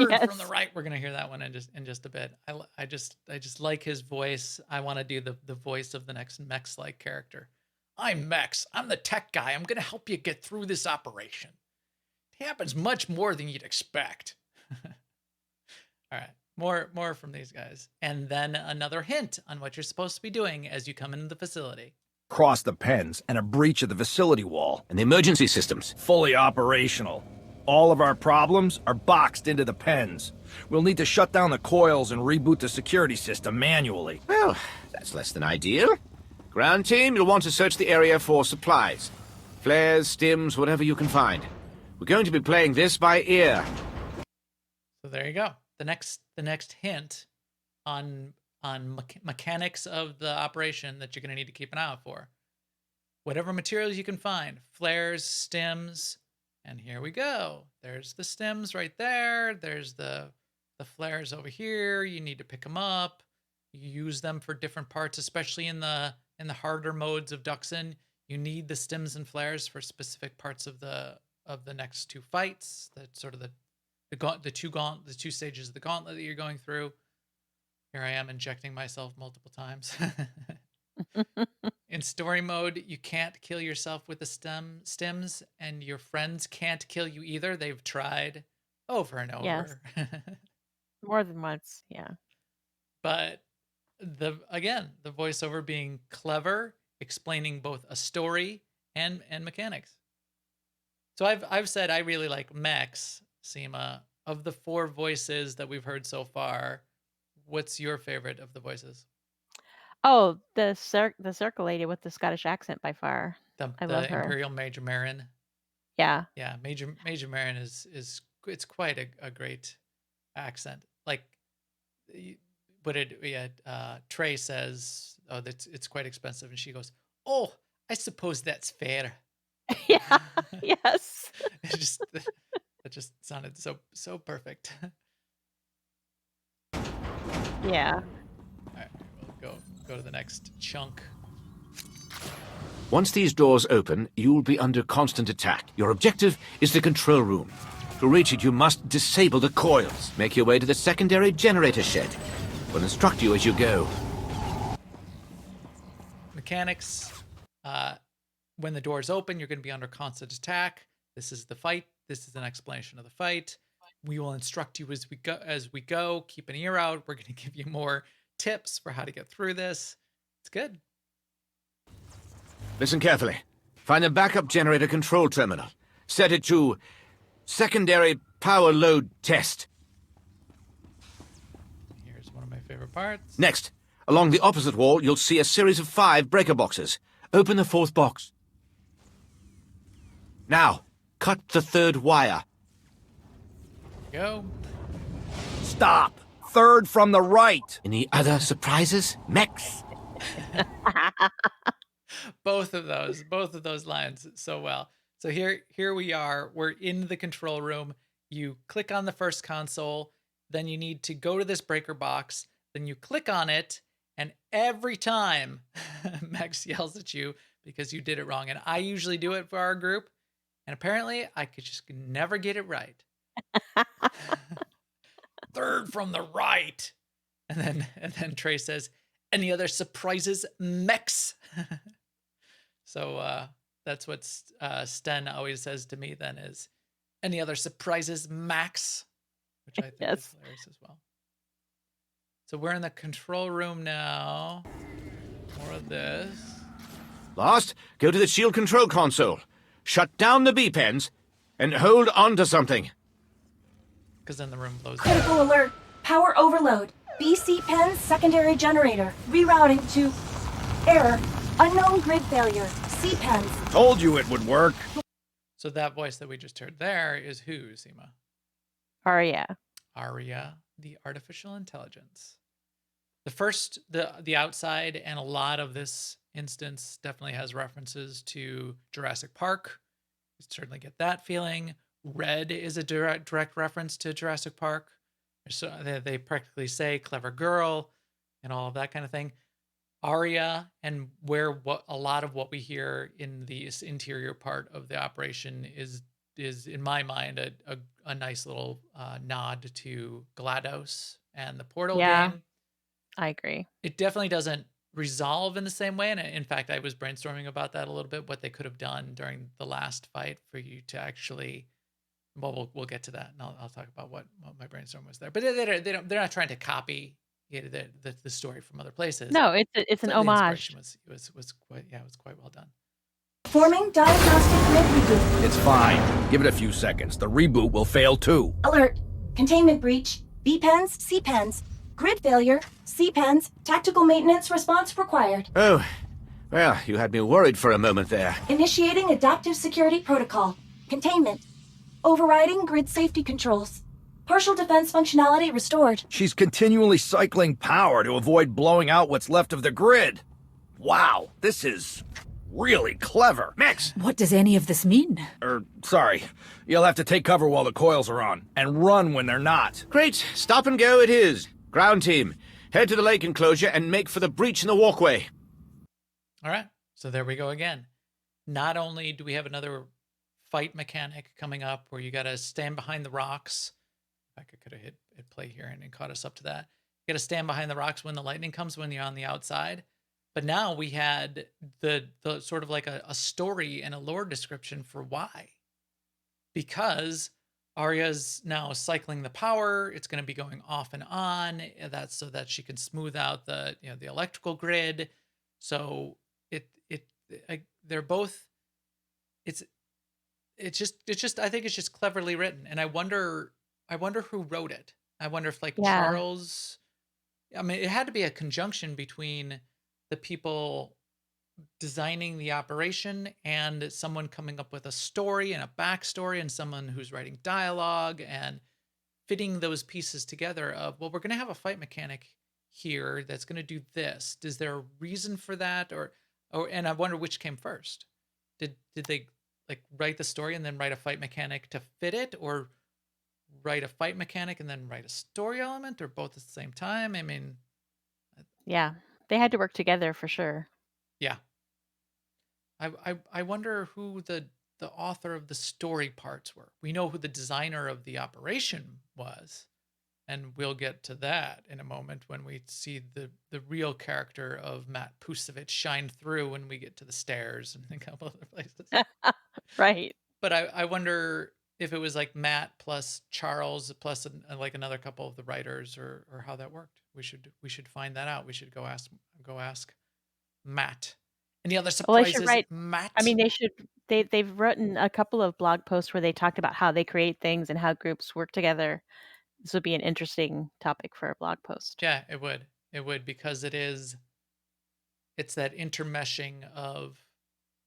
Yes. from the right. We're gonna hear that one in just a bit. I just like his voice. I want to do the voice of the next Mex-like character. I'm Mex. I'm the tech guy. I'm gonna help you get through this operation. It happens much more than you'd expect. All right, more from these guys. And then another hint on what you're supposed to be doing as you come into the facility. Across the pens and a breach of the facility wall. And the emergency systems. Fully operational. All of our problems are boxed into the pens. We'll need to shut down the coils and reboot the security system manually. Well, that's less than ideal. Ground team, you'll want to search the area for supplies. Flares, stims, whatever you can find. We're going to be playing this by ear. So there you go. The next hint on mechanics of the operation that you're going to need to keep an eye out for. Whatever materials you can find, flares, stims, and here we go. There's the stims right there. There's the flares over here. You need to pick them up. You use them for different parts, especially in the harder modes of Duxon. You need the stims and flares for specific parts of the next two fights. That's sort of the two stages of the gauntlet that you're going through. Here I am injecting myself multiple times. In story mode, you can't kill yourself with the stims, and your friends can't kill you either. They've tried over and over. Yes. More than once, yeah. But the voiceover being clever, explaining both a story and mechanics. So I've said I really like Mex, Seema. Of the four voices that we've heard so far, what's your favorite of the voices? Oh, the circle lady with the Scottish accent by far. I love her. Imperial Major Marin. Yeah. Yeah, Major Marin is it's quite a great accent. Like, Trey says, "Oh, it's quite expensive," and she goes, "Oh, I suppose that's fair." Yeah. Yes. It just sounded so perfect. Yeah. All right, we'll go to the next chunk. Once these doors open, you'll be under constant attack. Your objective is the control room. To reach it, you must disable the coils. Make your way to the secondary generator shed. We'll instruct you as you go. Mechanics. When the doors open, you're going to be under constant attack. This is the fight. This is an explanation of the fight. We will instruct you as we go. Keep an ear out. We're going to give you more tips for how to get through this. It's good. Listen carefully. Find a backup generator control terminal. Set it to secondary power load test. Here's one of my favorite parts. Next, along the opposite wall, you'll see a series of 5 breaker boxes. Open the 4th box. Now, cut the 3rd wire. Go. Stop! Third from the right! Any other surprises, Mex? Both of those lines so well. So here we are. We're in the control room. You click on the first console, then you need to go to this breaker box, then you click on it, and every time Max yells at you because you did it wrong. And I usually do it for our group, and apparently I could just never get it right. Third from the right. And then Trey says, any other surprises, Mex? So that's what Sten always says to me then is, any other surprises, Max? Which I think is hilarious as well. So we're in the control room now. More of this. Last, go to the shield control console. Shut down the B-pens and hold on to something. Because then the room blows up. Critical alert. Power overload. BC pens secondary generator. Rerouting to... Error. Unknown grid failure. C pens. Told you it would work. So that voice that we just heard there is who, Seema? Arya. Arya, the artificial intelligence. The first, the outside, and a lot of this instance definitely has references to Jurassic Park. You certainly get that feeling. Red is a direct reference to Jurassic Park. So they practically say clever girl and all of that kind of thing. Arya, and what a lot of what we hear in the interior part of the operation is in my mind a nice little nod to GLaDOS and the Portal game. I agree. It definitely doesn't resolve in the same way, and in fact I was brainstorming about that a little bit, what they could have done during the last fight for you to actually, well we'll get to that, and I'll talk about what my brainstorm was there. But they're not trying to copy the story from other places. No, it's an homage. Was quite well done. Forming diagnostic grid reboot. It's fine. Give it a few seconds. The reboot will fail too. Alert. Containment breach. B pens, C pens. Grid failure. C pens. Tactical maintenance response required. Oh, well, you had me worried for a moment there. Initiating adaptive security protocol. Containment. Overriding grid safety controls. Partial defense functionality restored. She's continually cycling power to avoid blowing out what's left of the grid. Wow, this is really clever. Max! What does any of this mean? Sorry. You'll have to take cover while the coils are on, and run when they're not. Great. Stop and go it is. Ground team, head to the lake enclosure and make for the breach in the walkway. All right, so there we go again. Not only do we have another fight mechanic coming up where you got to stand behind the rocks. In fact, I could have hit play here and caught us up to that. You got to stand behind the rocks when the lightning comes, when you're on the outside. But now we had the sort of like a story and a lore description for why. Because Arya's now cycling the power. It's going to be going off and on. That's so that she can smooth out the electrical grid. So they're both. It's just I think it's just cleverly written, and I wonder who wrote it. I wonder if Charles. I mean, it had to be a conjunction between the people designing the operation and someone coming up with a story and a backstory and someone who's writing dialogue and fitting those pieces together of, well, we're going to have a fight mechanic here that's going to do this. Is there a reason for that? And I wonder which came first. Did they write the story and then write a fight mechanic to fit it, or write a fight mechanic and then write a story element, or both at the same time? I mean, yeah, they had to work together for sure. Yeah. I wonder who the author of the story parts were. We know who the designer of the operation was, and we'll get to that in a moment when we see the real character of Matt Pusevich shine through when we get to the stairs and a couple other places. Right. But I wonder if it was like Matt plus Charles plus another couple of the writers, or how that worked. We should find that out. We should go ask Matt. Any other surprises, Matt? I mean, they've written a couple of blog posts where they talked about how they create things and how groups work together. This would be an interesting topic for a blog post. Yeah, it would, because it's that intermeshing of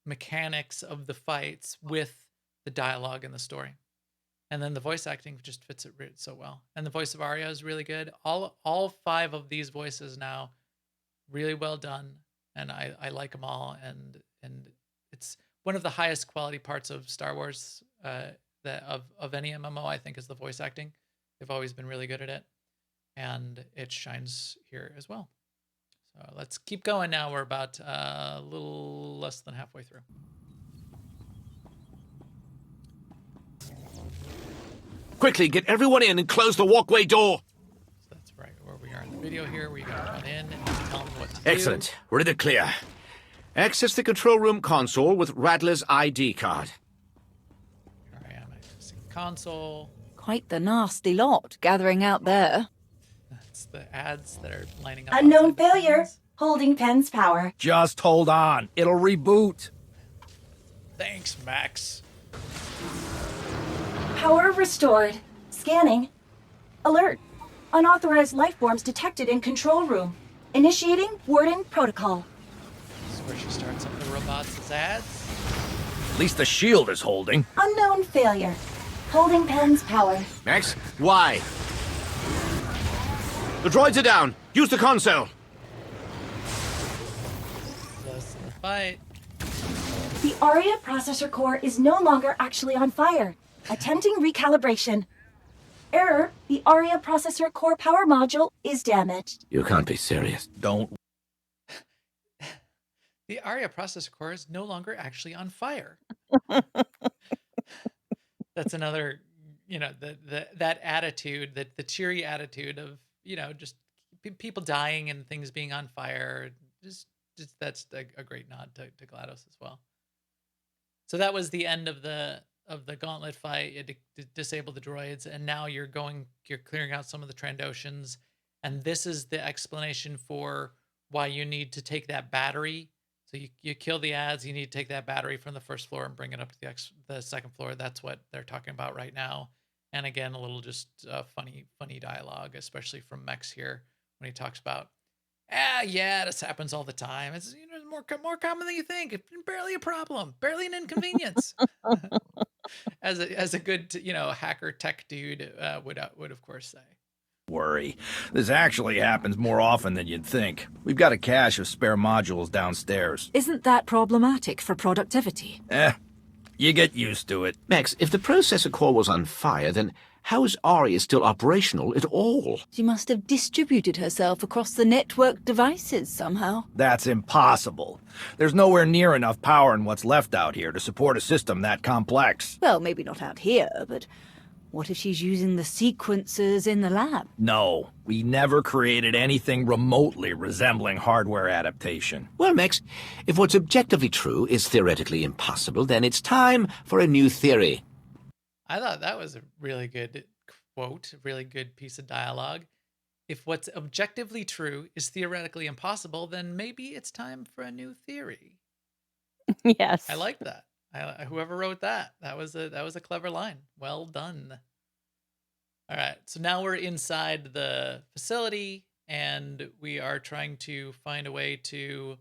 mechanics of the fights with the dialogue and the story. And then the voice acting just fits it so well. And the voice of Arya is really good. All 5 of these voices now, really well done. And I like them all. And it's one of the highest quality parts of Star Wars that of any MMO, I think, is the voice acting. They've always been really good at it, and it shines here as well. So let's keep going now. We're about a little less than halfway through. Quickly, get everyone in and close the walkway door. So that's right where we are in the video here. We gotta run in and tell them what to do. Excellent. We're in the clear. Access the control room console with Radler's ID card. Here I am accessing console. Quite the nasty lot gathering out there. That's the ads that are lining up. Unknown outside the failure. pens. Holding pen's power. Just hold on. It'll reboot. Thanks, Max. Power restored. Scanning. Alert. Unauthorized life forms detected in control room. Initiating Warden protocol. This is where she starts up the robots as ads. At least the shield is holding. Unknown failure. Holding pen's power. Max, why? The droids are down. Use the console. Less in the fight. The ARIA processor core is no longer actually on fire. Attempting recalibration. Error. The ARIA processor core power module is damaged. You can't be serious. Don't. The ARIA processor core is no longer actually on fire. That's another, that attitude, the cheery attitude of, just people dying and things being on fire. Just that's a great nod to GLaDOS as well. So that was the end of the gauntlet fight. You disable the droids, and now you're clearing out some of the Trandoshans, and this is the explanation for why you need to take that battery. So you kill the ads, you need to take that battery from the first floor and bring it up to the second floor. That's what they're talking about right now. And again, a little just funny dialogue, especially from Mex here when he talks about, yeah, this happens all the time. It's more common than you think. It's barely a problem, barely an inconvenience. as a good hacker tech dude would of course say. Worry. This actually happens more often than you'd think. We've got a cache of spare modules downstairs. Isn't that problematic for productivity? You get used to it. Max, if the processor core was on fire, then how is Aria still operational at all? She must have distributed herself across the network devices somehow. That's impossible. There's nowhere near enough power in what's left out here to support a system that complex. Well, maybe not out here, but what if she's using the sequencers in the lab? No, we never created anything remotely resembling hardware adaptation. Well, Max, if what's objectively true is theoretically impossible, then it's time for a new theory. I thought that was a really good quote, a really good piece of dialogue. If what's objectively true is theoretically impossible, then maybe it's time for a new theory. Yes. I like that. Whoever wrote that was a clever line. Well done. All right, so now we're inside the facility, and we are trying to find a way to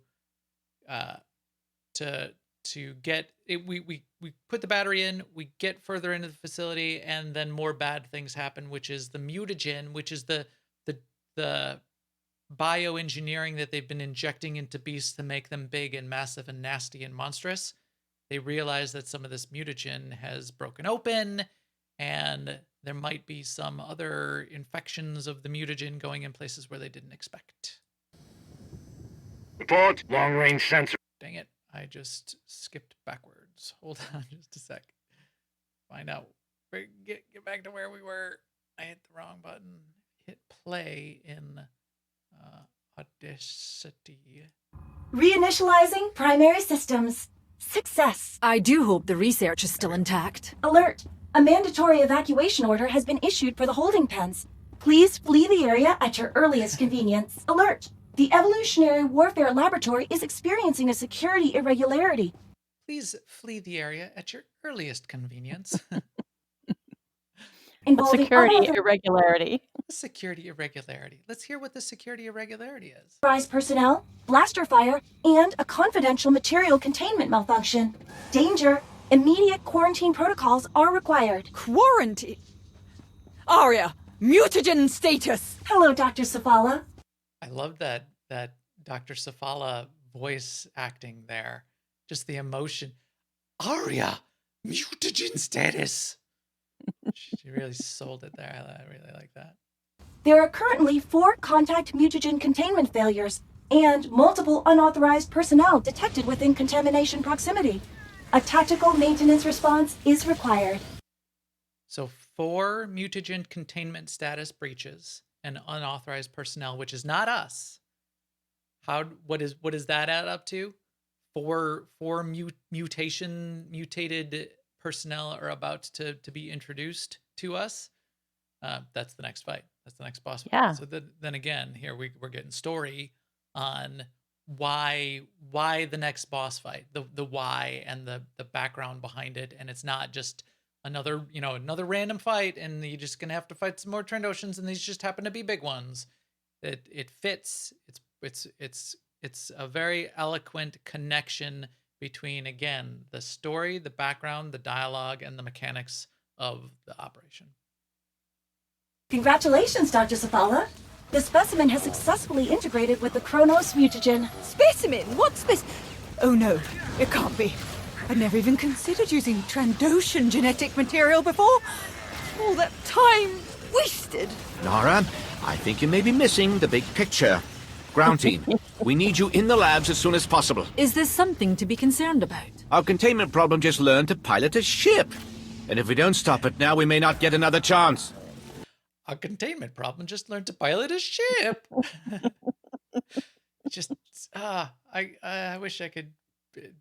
get it. We put the battery in, we get further into the facility, and then more bad things happen, which is the mutagen, which is the bioengineering that they've been injecting into beasts to make them big and massive and nasty and monstrous. They realize that some of this mutagen has broken open, and there might be some other infections of the mutagen going in places where they didn't expect. Report. Long-range sensor. Dang it. I just skipped backwards. Hold on just a sec. Find out. Get back to where we were. I hit the wrong button. Hit play in Audacity. Reinitializing primary systems. Success. I do hope the research is still intact. Alert. A mandatory evacuation order has been issued for the holding pens. Please flee the area at your earliest convenience. Alert. The Evolutionary Warfare Laboratory is experiencing a security irregularity. Please flee the area at your earliest convenience. Involving Security irregularity. Security irregularity. Let's hear what the security irregularity is. unauthorized personnel, blaster fire, and a confidential material containment malfunction. Danger. Immediate quarantine protocols are required. Quarantine? Aria, mutagen status! Hello, Dr. Safala. I love that Dr. Safala voice acting there. Just the emotion. Aria, mutagen status. She really sold it there. I really like that. There are currently 4 contact mutagen containment failures and multiple unauthorized personnel detected within contamination proximity. A tactical maintenance response is required. So 4 mutagen containment status breaches and unauthorized personnel, which is not us. What does that add up to? 4 mutated personnel are about to be introduced to us. That's the next fight. That's the next boss fight. Yeah. So then again, here we're getting story on why the next boss fight, the why and the background behind it, and it's not just another random fight and you're just gonna have to fight some more Trandoshans and these just happen to be big ones. It fits. It's a very eloquent connection between, again, the story, the background, the dialogue, and the mechanics of the operation. Congratulations, Dr. Safala. The specimen has successfully integrated with the Kronos mutagen. Specimen? What Oh no, it can't be. I'd never even considered using Trandoshan genetic material before. All that time wasted. Nara, I think you may be missing the big picture. Ground team, we need you in the labs as soon as possible. Is this something to be concerned about? Our containment problem just learned to pilot a ship. And if we don't stop it now, we may not get another chance. Our containment problem just learned to pilot a ship. I wish I could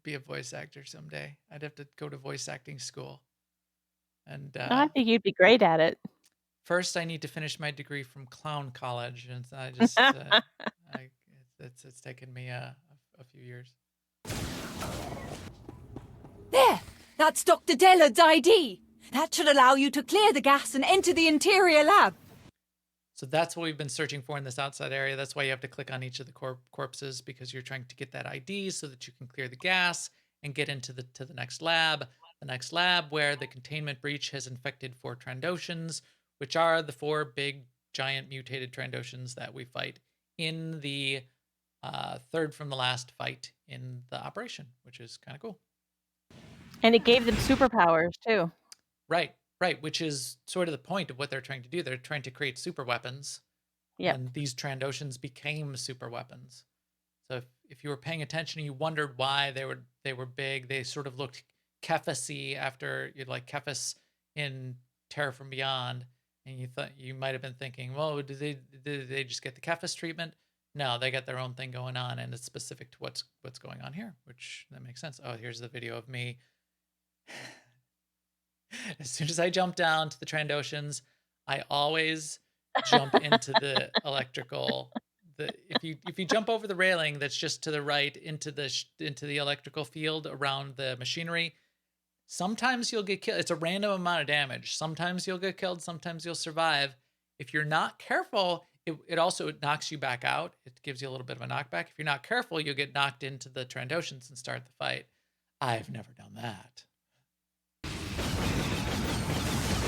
be a voice actor someday. I'd have to go to voice acting school. And I think you'd be great at it. first, I need to finish my degree from Clown College, and I just it's taken me a few years. There! That's Dr. Dellard's ID. That should allow you to clear the gas and enter the interior lab. So that's what we've been searching for in this outside area. That's why you have to click on each of the corpses, because you're trying to get that ID so that you can clear the gas and get into the next lab. The next lab where the containment breach has infected 4 Trandoshans, which are the 4 big, giant, mutated Trandoshans that we fight in the third from the last fight in the operation, which is kind of cool. And it gave them superpowers, too. Right, which is sort of the point of what they're trying to do. They're trying to create super weapons. Yeah. And these Trandoshans became super weapons. So if you were paying attention, you wondered why they were big. They sort of looked Kephas-y after you'd like Kephas in Terror from Beyond, and you might have been thinking, well, did they just get the Kephas treatment? No, they got their own thing going on, and it's specific to what's going on here, which that makes sense. Oh, here's the video of me. As soon as I jump down to the Trandoshans, I always jump into the electrical. If you jump over the railing that's just to the right into the electrical field around the machinery, sometimes you'll get killed. It's a random amount of damage. Sometimes you'll get killed. Sometimes you'll survive. If you're not careful, it also knocks you back out. It gives you a little bit of a knockback. If you're not careful, you'll get knocked into the Trandoshans and start the fight. I've never done that.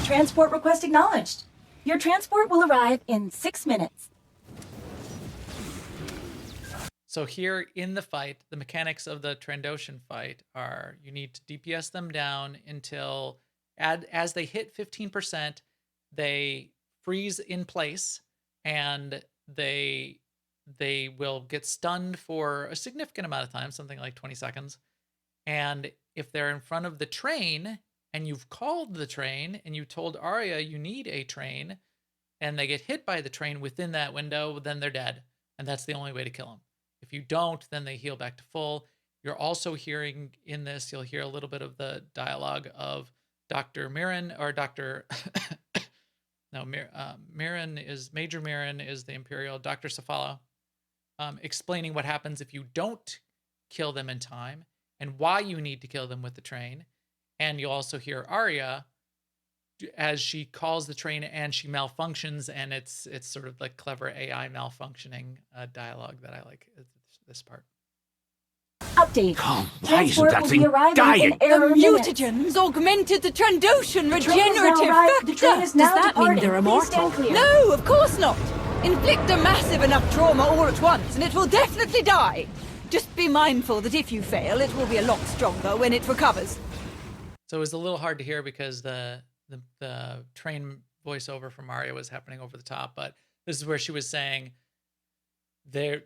Transport request acknowledged. Your transport will arrive in 6 minutes. So here in the fight, the mechanics of the Trandoshan fight are you need to DPS them down until as they hit 15%, they freeze in place and they will get stunned for a significant amount of time, something like 20 seconds. And if they're in front of the train and you've called the train and you told Arya you need a train and they get hit by the train within that window, then they're dead. And that's the only way to kill them. If you don't, then they heal back to full. You're also hearing in this, you'll hear a little bit of the dialogue of Dr. Mirren, or Dr. no, Mirren is, Major Mirren is the Imperial, Dr. Safala, explaining what happens if you don't kill them in time and why you need to kill them with the train. And you'll also hear Arya as she calls the train and she malfunctions, and it's sort of like clever AI malfunctioning dialogue that I like this part. Update. Oh, why isn't Transport that will thing be arriving dying? in error The minutes. mutagens augmented the Trandoshan The train is now regenerative arrived. The train factor. is now Does that mean departing. they're Please stand immortal? clear. No, of course not. Inflict a massive enough trauma all at once, and it will definitely die. Just be mindful that if you fail, it will be a lot stronger when it recovers. So it was a little hard to hear because the the train voiceover from Arya was happening over the top, but this is where she was saying they're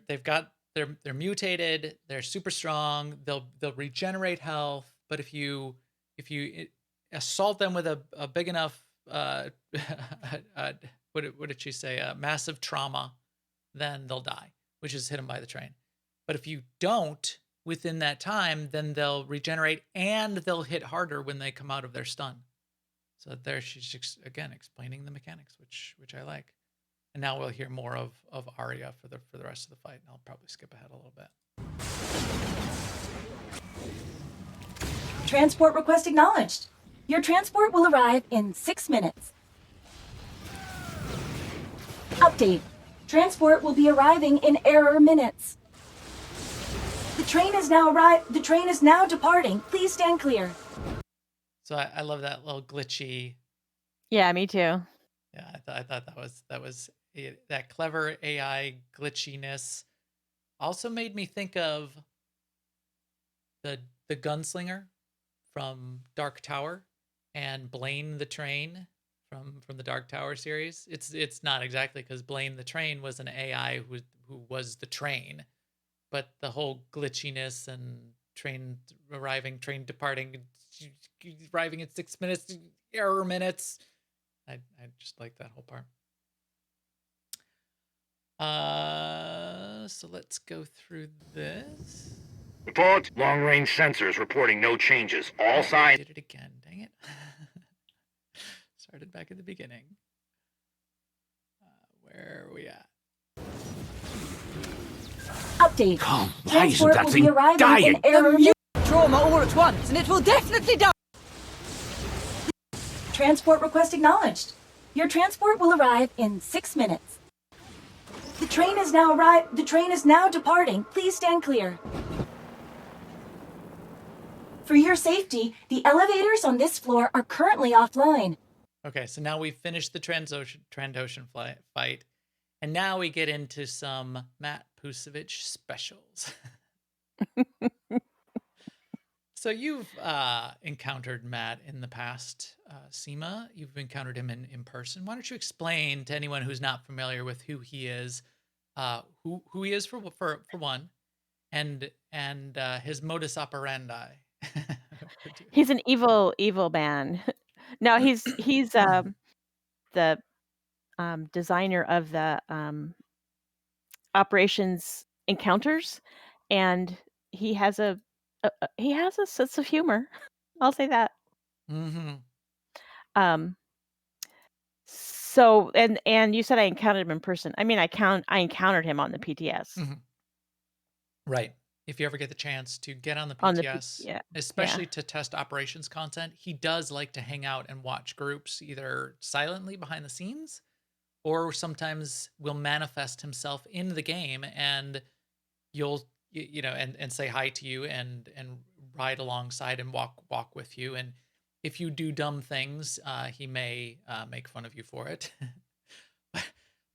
mutated, they're super strong, they'll regenerate health, but if you assault them with a big enough what did she say, massive trauma, then they'll die, which is hit them by the train. But if you don't within that time, then they'll regenerate and they'll hit harder when they come out of their stun. So there she's again explaining the mechanics, which I like. And now we'll hear more of Arya for the rest of the fight, and I'll probably skip ahead a little bit. Transport request acknowledged. Your transport will arrive in 6 minutes. Update. Transport will be arriving in error minutes. The train is now arrived. The train is now departing. Please stand clear. So I love that little glitchy. Yeah, me too. Yeah, I thought that was that clever AI glitchiness. Also made me think of the gunslinger from Dark Tower and Blaine the Train from the Dark Tower series. It's not exactly, because Blaine the Train was an AI who was the train, but the whole glitchiness and train arriving, train departing, arriving in 6 minutes, error minutes. I just like that whole part. So let's go through this. Report. Long-range sensors reporting no changes. All signs. Did it again. Dang it. Started back at the beginning. Where are we at? Update. Oh, why isn't Transport that will thing be arriving dying? in error minutes. Trauma all at once, and it will definitely die. Transport request acknowledged. Your transport will arrive in 6 minutes. The train is now arrived. The train is now departing. Please stand clear. For your safety, the elevators on this floor are currently offline. Okay, so now we've finished the Trandoshan fight, and now we get into some Matt Pusevich specials. So you've encountered Matt in the past, Seema. You've encountered him in person. Why don't you explain to anyone who's not familiar with who he is, who he is for one, and his modus operandi. He's an evil man. No, he's the designer of the operations encounters, and he has a sense of humor. I'll say that. Mm-hmm. So and you said I encountered him in person. I mean, I encountered him on the PTS. Mm-hmm. Right. If you ever get the chance to get on the PTS, especially to test operations content, he does like to hang out and watch groups either silently behind the scenes, or sometimes will manifest himself in the game, and you'll and say hi to you and ride alongside and walk with you. And if you do dumb things, he may make fun of you for it.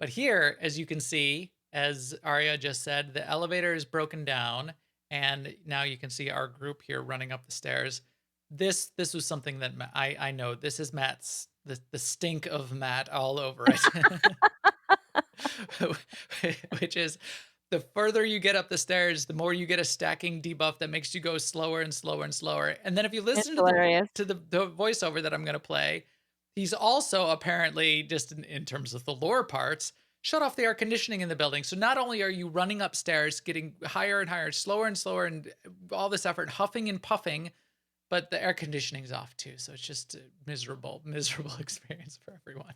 But here, as you can see, as Arya just said, the elevator is broken down, and now you can see our group here running up the stairs. This was something that I know. This is Matt's, the stink of Matt all over it. Which is, the further you get up the stairs, the more you get a stacking debuff that makes you go slower and slower and slower. And then if you listen to the voiceover that I'm going to play, he's also apparently, just in terms of the lore parts, shut off the air conditioning in the building. So not only are you running upstairs, getting higher and higher, slower and slower, and all this effort, huffing and puffing, but the air conditioning's off too. So it's just a miserable experience for everyone.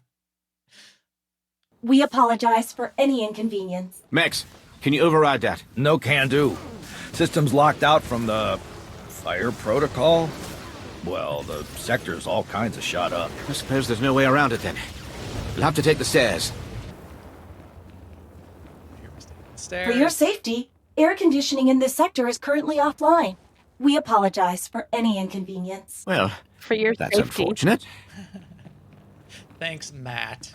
We apologize for any inconvenience. Max, can you override that? No can do. System's locked out from the fire protocol. Well, the sector's all kinds of shot up. I suppose there's no way around it then. We'll have to take the stairs. For your safety, air conditioning in this sector is currently offline. We apologize for any inconvenience. Well, for your that's safety. Unfortunate. Thanks, Matt.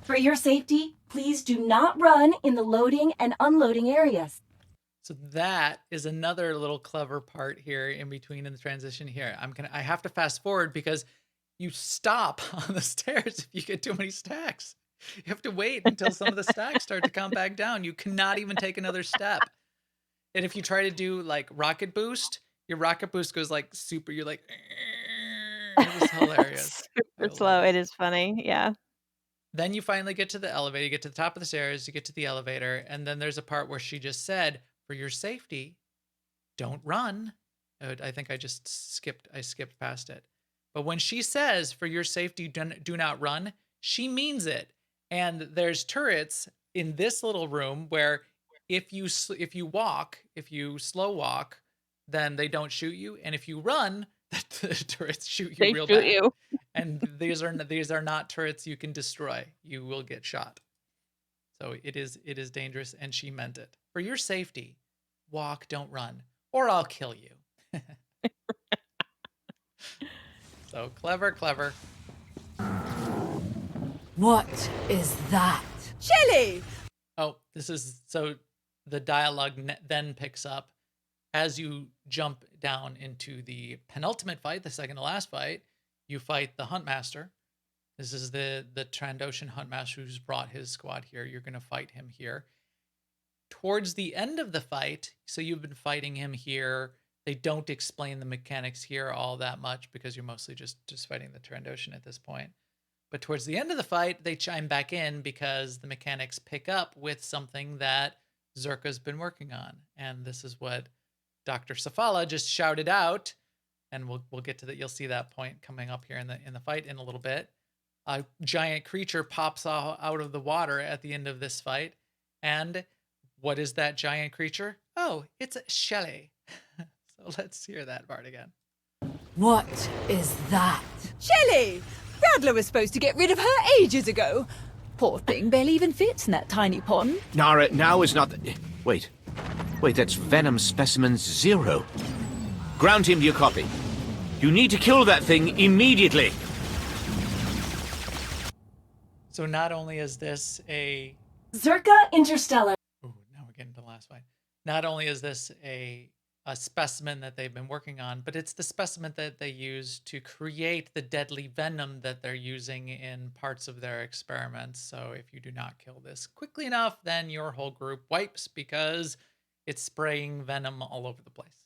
For your safety, please do not run in the loading and unloading areas. So that is another little clever part here in between in the transition here. I have to fast forward because you stop on the stairs if you get too many stacks. You have to wait until some of the stacks start to come back down. You cannot even take another step. And if you try to do like rocket boost, your rocket boost goes like super. You're like, it was hilarious. Super slow. It is funny. Yeah. Then you finally get to the elevator. You get to the top of the stairs. You get to the elevator, and then there's a part where she just said, "For your safety, don't run." I think I skipped past it. But when she says, "For your safety, do not run," she means it. And there's turrets in this little room where if you slow walk, then they don't shoot you, and if you run, the turrets shoot you real bad. You. And these are not turrets you can destroy. You will get shot. So it is dangerous, and she meant it. For your safety, walk, don't run, or I'll kill you. So clever. What is that? Shelley! Oh, so the dialogue then picks up as you jump down into the penultimate fight, the second to last fight. You fight the Huntmaster. This is the Trandoshan Huntmaster who's brought his squad here. You're going to fight him here. Towards the end of the fight, so you've been fighting him here. They don't explain the mechanics here all that much because you're mostly just fighting the Trandoshan at this point. But towards the end of the fight, they chime back in because the mechanics pick up with something that Zerka's been working on. And this is what Dr. Safala just shouted out. And we'll get to that. You'll see that point coming up here in the fight in a little bit. A giant creature pops out of the water at the end of this fight. And what is that giant creature? Oh, it's Shelley. So let's hear that part again. What is that? Shelley! Radler was supposed to get rid of her ages ago. Poor thing barely even fits in that tiny pond. Nara, now is not the... Wait, that's Venom Specimen 0. Ground team to your copy. You need to kill that thing immediately. So not only is this a... Zerka Interstellar. Ooh, now we're getting to the last fight. Not only is this a specimen that they've been working on, but it's the specimen that they use to create the deadly venom that they're using in parts of their experiments. So if you do not kill this quickly enough, then your whole group wipes because it's spraying venom all over the place.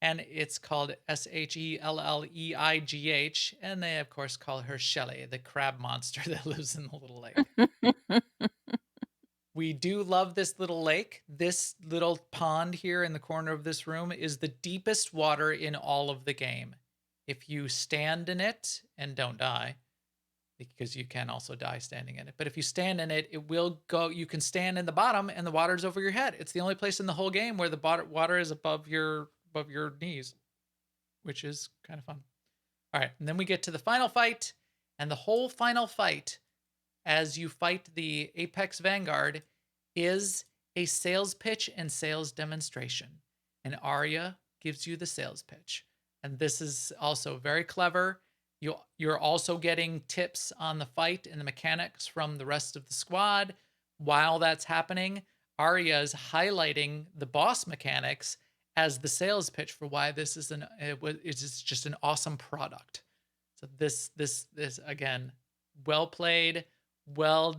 And it's called Shelleigh, and they of course call her Shelley, the crab monster that lives in the little lake. We do love this little lake. This little pond here in the corner of this room is the deepest water in all of the game. If you stand in it and don't die, because you can also die standing in it, but if you stand in it, it will go, you can stand in the bottom and the water's over your head. It's the only place in the whole game where the water is above your knees, which is kind of fun. All right, and then we get to the final fight, and the whole final fight, as you fight the Apex Vanguard, is a sales pitch and sales demonstration. And Arya gives you the sales pitch. And this is also very clever. You're also getting tips on the fight and the mechanics from the rest of the squad. While that's happening, Arya is highlighting the boss mechanics as the sales pitch for why this is it's just an awesome product. So this again, well played, well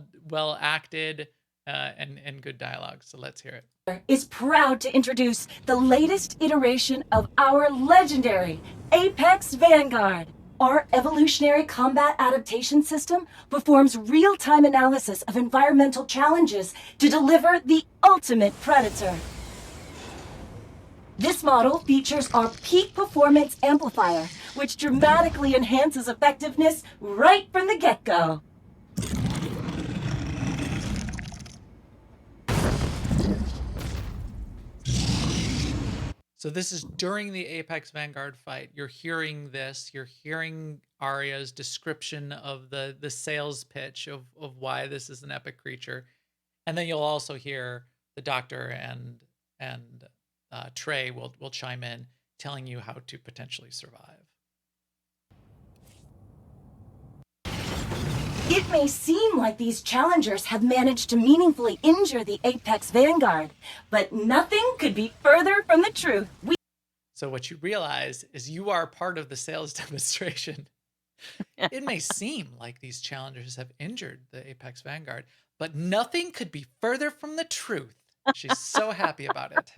acted, and good dialogue. So let's hear it. Is proud to introduce the latest iteration of our legendary Apex Vanguard. Our evolutionary combat adaptation system performs real-time analysis of environmental challenges to deliver the ultimate predator. This model features our peak performance amplifier, which dramatically enhances effectiveness right from the get-go. So this is during the Apex Vanguard fight. You're hearing this. You're hearing Arya's description of the sales pitch of why this is an epic creature. And then you'll also hear the Doctor and Trey will chime in, telling you how to potentially survive. It may seem like these challengers have managed to meaningfully injure the Apex Vanguard, but nothing could be further from the truth. So what you realize is you are part of the sales demonstration. It may seem like these challengers have injured the Apex Vanguard, but nothing could be further from the truth. She's so happy about it.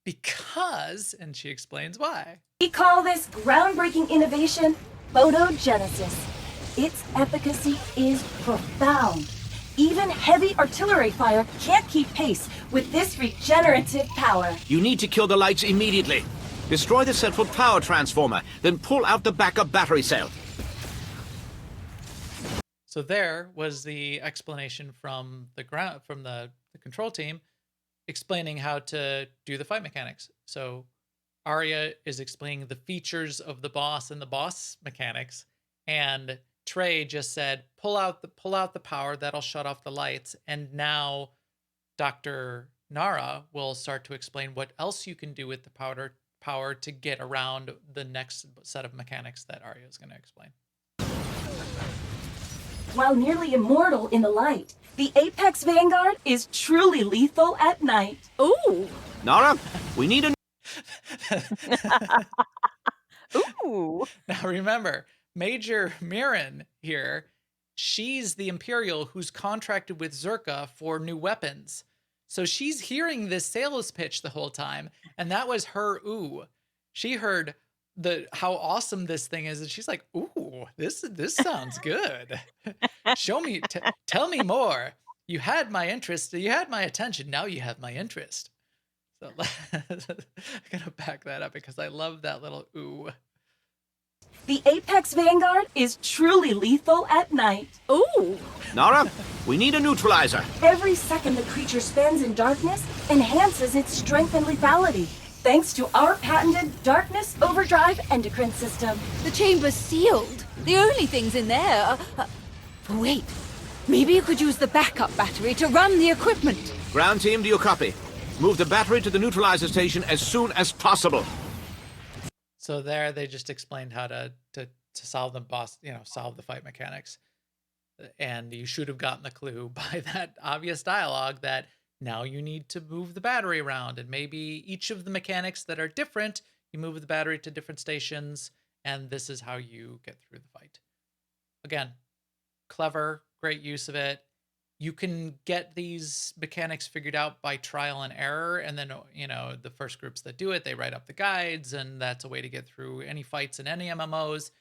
Because, and she explains why. We call this groundbreaking innovation photogenesis. Its efficacy is profound. Even heavy artillery fire can't keep pace with this regenerative power. You need to kill the lights immediately. Destroy the central power transformer, then pull out the backup battery cell. So there was the explanation from the control team explaining how to do the fight mechanics. So Arya is explaining the features of the boss and the boss mechanics, and Trey just said, pull out the power, that'll shut off the lights. And now Dr. Nara will start to explain what else you can do with the power to get around the next set of mechanics that Arya is going to explain. While nearly immortal in the light, the Apex Vanguard is truly lethal at night. Ooh. Nara, we need a... Ooh. Now remember, Major Mirren here, she's the Imperial who's contracted with Zerka for new weapons. So she's hearing this sales pitch the whole time, and that was her ooh. She heard how awesome this thing is, and she's like, ooh, this sounds good. Show me, tell me more. You had my interest, you had my attention, now you have my interest. So I'm gonna back that up because I love that little ooh. The Apex Vanguard is truly lethal at night. Ooh. Nara, we need a neutralizer. Every second the creature spends in darkness enhances its strength and lethality, thanks to our patented Darkness Overdrive endocrine system. The chamber's sealed. The only things in there are... Wait. Maybe you could use the backup battery to run the equipment. Ground team, do you copy? Move the battery to the neutralizer station as soon as possible. So there, they just explained how to solve the solve the fight mechanics. And you should have gotten the clue by that obvious dialogue that now you need to move the battery around, and maybe each of the mechanics that are different, you move the battery to different stations, and this is how you get through the fight. Again, clever, great use of it. You can get these mechanics figured out by trial and error, and then, the first groups that do it, they write up the guides, and that's a way to get through any fights in any MMOs.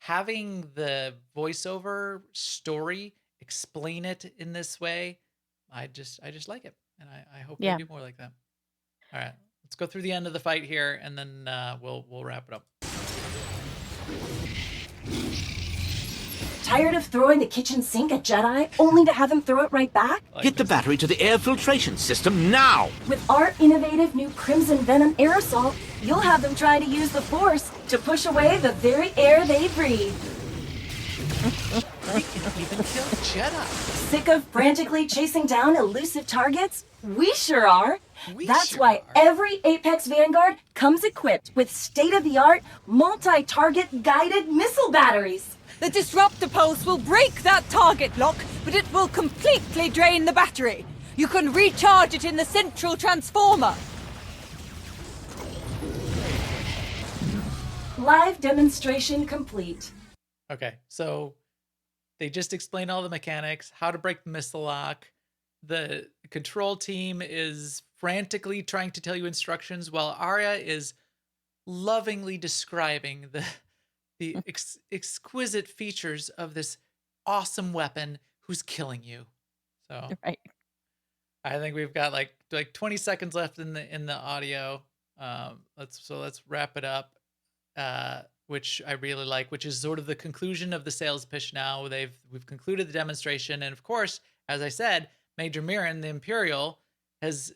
Having the voiceover story explain it in this way, I just like it, and I hope they do more like that. All right, let's go through the end of the fight here, and then we'll wrap it up. Tired of throwing the kitchen sink at Jedi, only to have him throw it right back? Get the battery to the air filtration system now! With our innovative new Crimson Venom aerosol, you'll have them try to use the Force to push away the very air they breathe. We can even kill Jedi. Sick of frantically chasing down elusive targets? We sure are. That's why every Apex Vanguard comes equipped with state-of-the-art, multi-target guided missile batteries. The disruptor pulse will break that target lock, but it will completely drain the battery. You can recharge it in the central transformer. Live demonstration complete. Okay, so they just explained all the mechanics, how to break the missile lock. The control team is frantically trying to tell you instructions while Arya is lovingly describing the exquisite features of this awesome weapon who's killing you. So right. I think we've got like 20 seconds left in the audio. Let's wrap it up. Which I really like, which is sort of the conclusion of the sales pitch now. We've concluded the demonstration, and of course, as I said, Major Mirren, the Imperial, has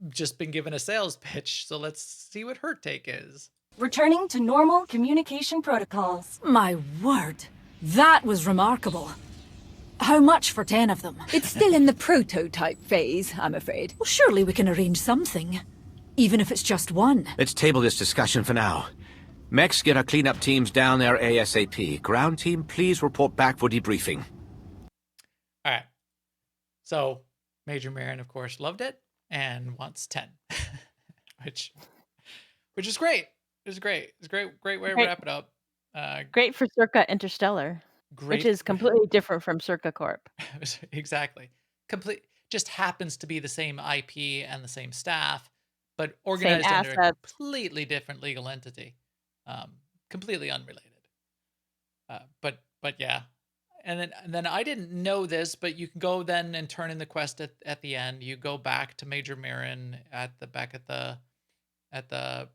just been given a sales pitch. So let's see what her take is. Returning to normal communication protocols. My word, that was remarkable. How much for 10 of them? It's still in the prototype phase, I'm afraid. Well, surely we can arrange something, even if it's just one. Let's table this discussion for now. Mechs, get our cleanup teams down there ASAP. Ground team, please report back for debriefing. All right. So Major Mirren, of course, loved it and wants 10, which is great. It's great. It's a great way to wrap it up. Great for Circa Interstellar, which Great is for completely different from Circa Corp. exactly. Complete just happens to be the same IP and the same staff, but Same organized under a assets. completely different legal entity, completely unrelated. But yeah, and then I didn't know this, but you can go then and turn in the quest at the end. You go back to Major Mirren at the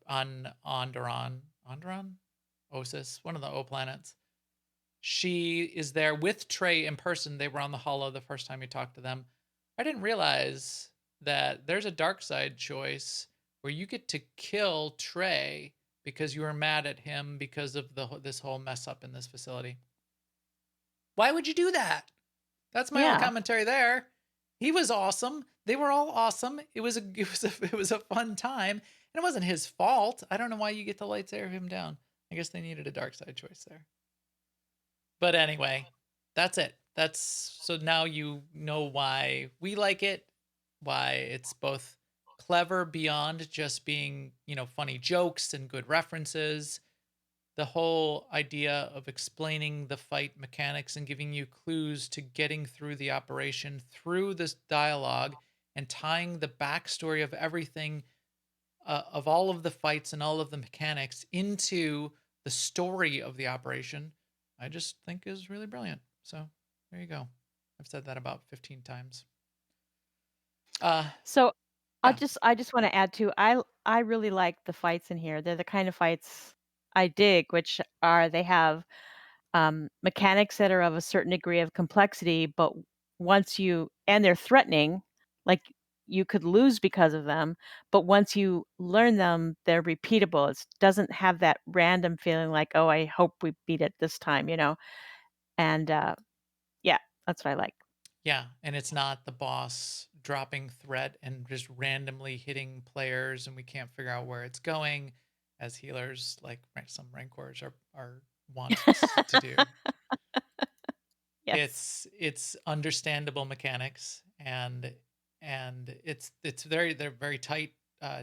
on Onderon, Osis, one of the O planets. She is there with Trey in person. They were on the holo the first time you talked to them. I didn't realize that there's a dark side choice where you get to kill Trey because you were mad at him because of this whole mess up in this facility. Why would you do that? That's my only Yeah. commentary there. He was awesome. They were all awesome. It was a fun time, and it wasn't his fault. I don't know why you get to lightsaber him down. I guess they needed a dark side choice there. But anyway, that's it. So now you know why we like it, why it's both clever beyond just being, funny jokes and good references. The whole idea of explaining the fight mechanics and giving you clues to getting through the operation through this dialogue and tying the backstory of everything, of all of the fights and all of the mechanics into the story of the operation, I just think is really brilliant. So there you go. I've said that about 15 times. So Yeah. I just want to add too, I really like the fights in here. They're the kind of fights I dig, which are they have mechanics that are of a certain degree of complexity, but and they're threatening, like you could lose because of them, but once you learn them, they're repeatable. It doesn't have that random feeling like, oh, I hope we beat it this time, And yeah, that's what I like. Yeah, and it's not the boss dropping threat and just randomly hitting players, and we can't figure out where it's going, as healers like some rancors are want to do. Yes. It's understandable mechanics, and they're very tight,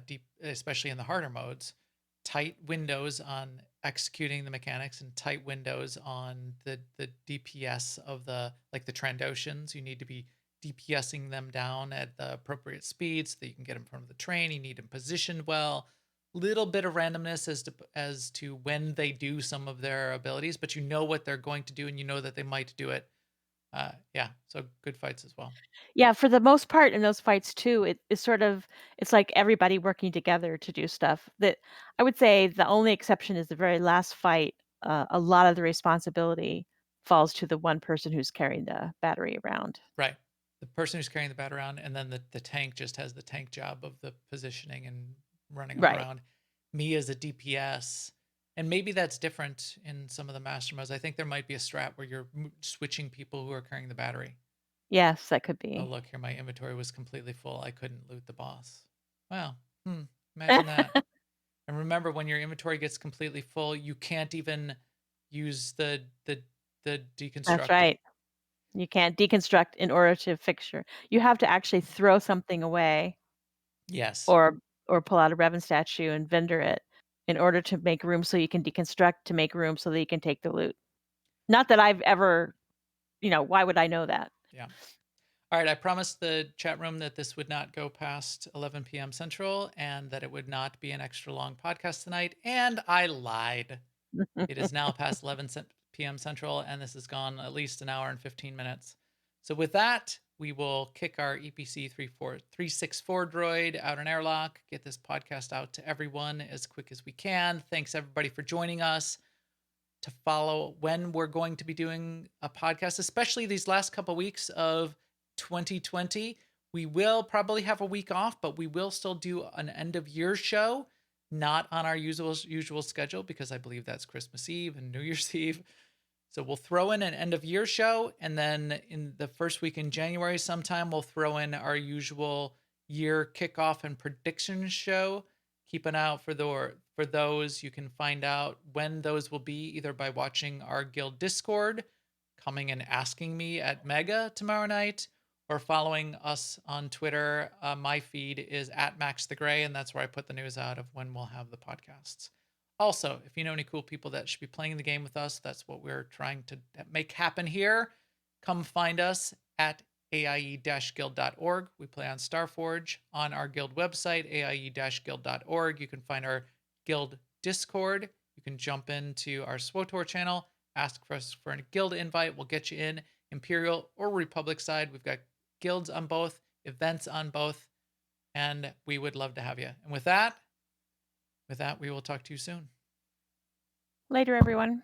deep, especially in the harder modes. Tight windows on executing the mechanics and tight windows on the DPS of the Trandoshans. You need to be DPSing them down at the appropriate speed so that you can get in front of the train. You need them positioned well. Little bit of randomness as to when they do some of their abilities, but you know what they're going to do and you know that they might do it. Yeah, so good fights as well. Yeah, for the most part in those fights too, it's like everybody working together to do stuff. That I would say the only exception is the very last fight. A lot of the responsibility falls to the one person who's carrying the battery around. Right. The person who's carrying the bat around, and then the tank just has the tank job of the positioning and running Right. around. Me as a DPS, and maybe that's different in some of the master modes. I think there might be a strat where you're switching people who are carrying the battery. Yes, that could Oh, be. look here, my inventory was completely full. I couldn't loot the boss. Wow. Imagine that. And remember, when your inventory gets completely full, you can't even use the deconstruct. That's right. You can't deconstruct in order to you have to actually throw something away Yes. or pull out a Revan statue and vendor it in order to make room so you can deconstruct to make room so that you can take the loot. Not that I've ever, why would I know that? Yeah. All right, I promised the chat room that this would not go past 11 p.m. Central and that it would not be an extra long podcast tonight, and I lied. It is now past 11 p.m. Central, and this has gone at least an hour and 15 minutes. So with that, we will kick our EPC 364 droid out an airlock, get this podcast out to everyone as quick as we can. Thanks, everybody, for joining us. To follow when we're going to be doing a podcast, especially these last couple weeks of 2020. We will probably have a week off, but we will still do an end of year show, not on our usual schedule, because I believe that's Christmas Eve and New Year's Eve. So we'll throw in an end of year show, and then in the first week in January sometime, we'll throw in our usual year kickoff and predictions show. Keep an eye out for those. You can find out when those will be either by watching our guild Discord, coming and asking me at Mega tomorrow night, or following us on Twitter. My feed is @MaxTheGray, and that's where I put the news out of when we'll have the podcasts. Also, if you know any cool people that should be playing the game with us, that's what we're trying to make happen here. Come find us at aie-guild.org. We play on Starforge. On our guild website, aie-guild.org, you can find our guild Discord. You can jump into our SWTOR channel, ask for us for a guild invite. We'll get you in Imperial or Republic side. We've got guilds on both, events on both, and we would love to have you. And with that, we will talk to you soon. Later, everyone.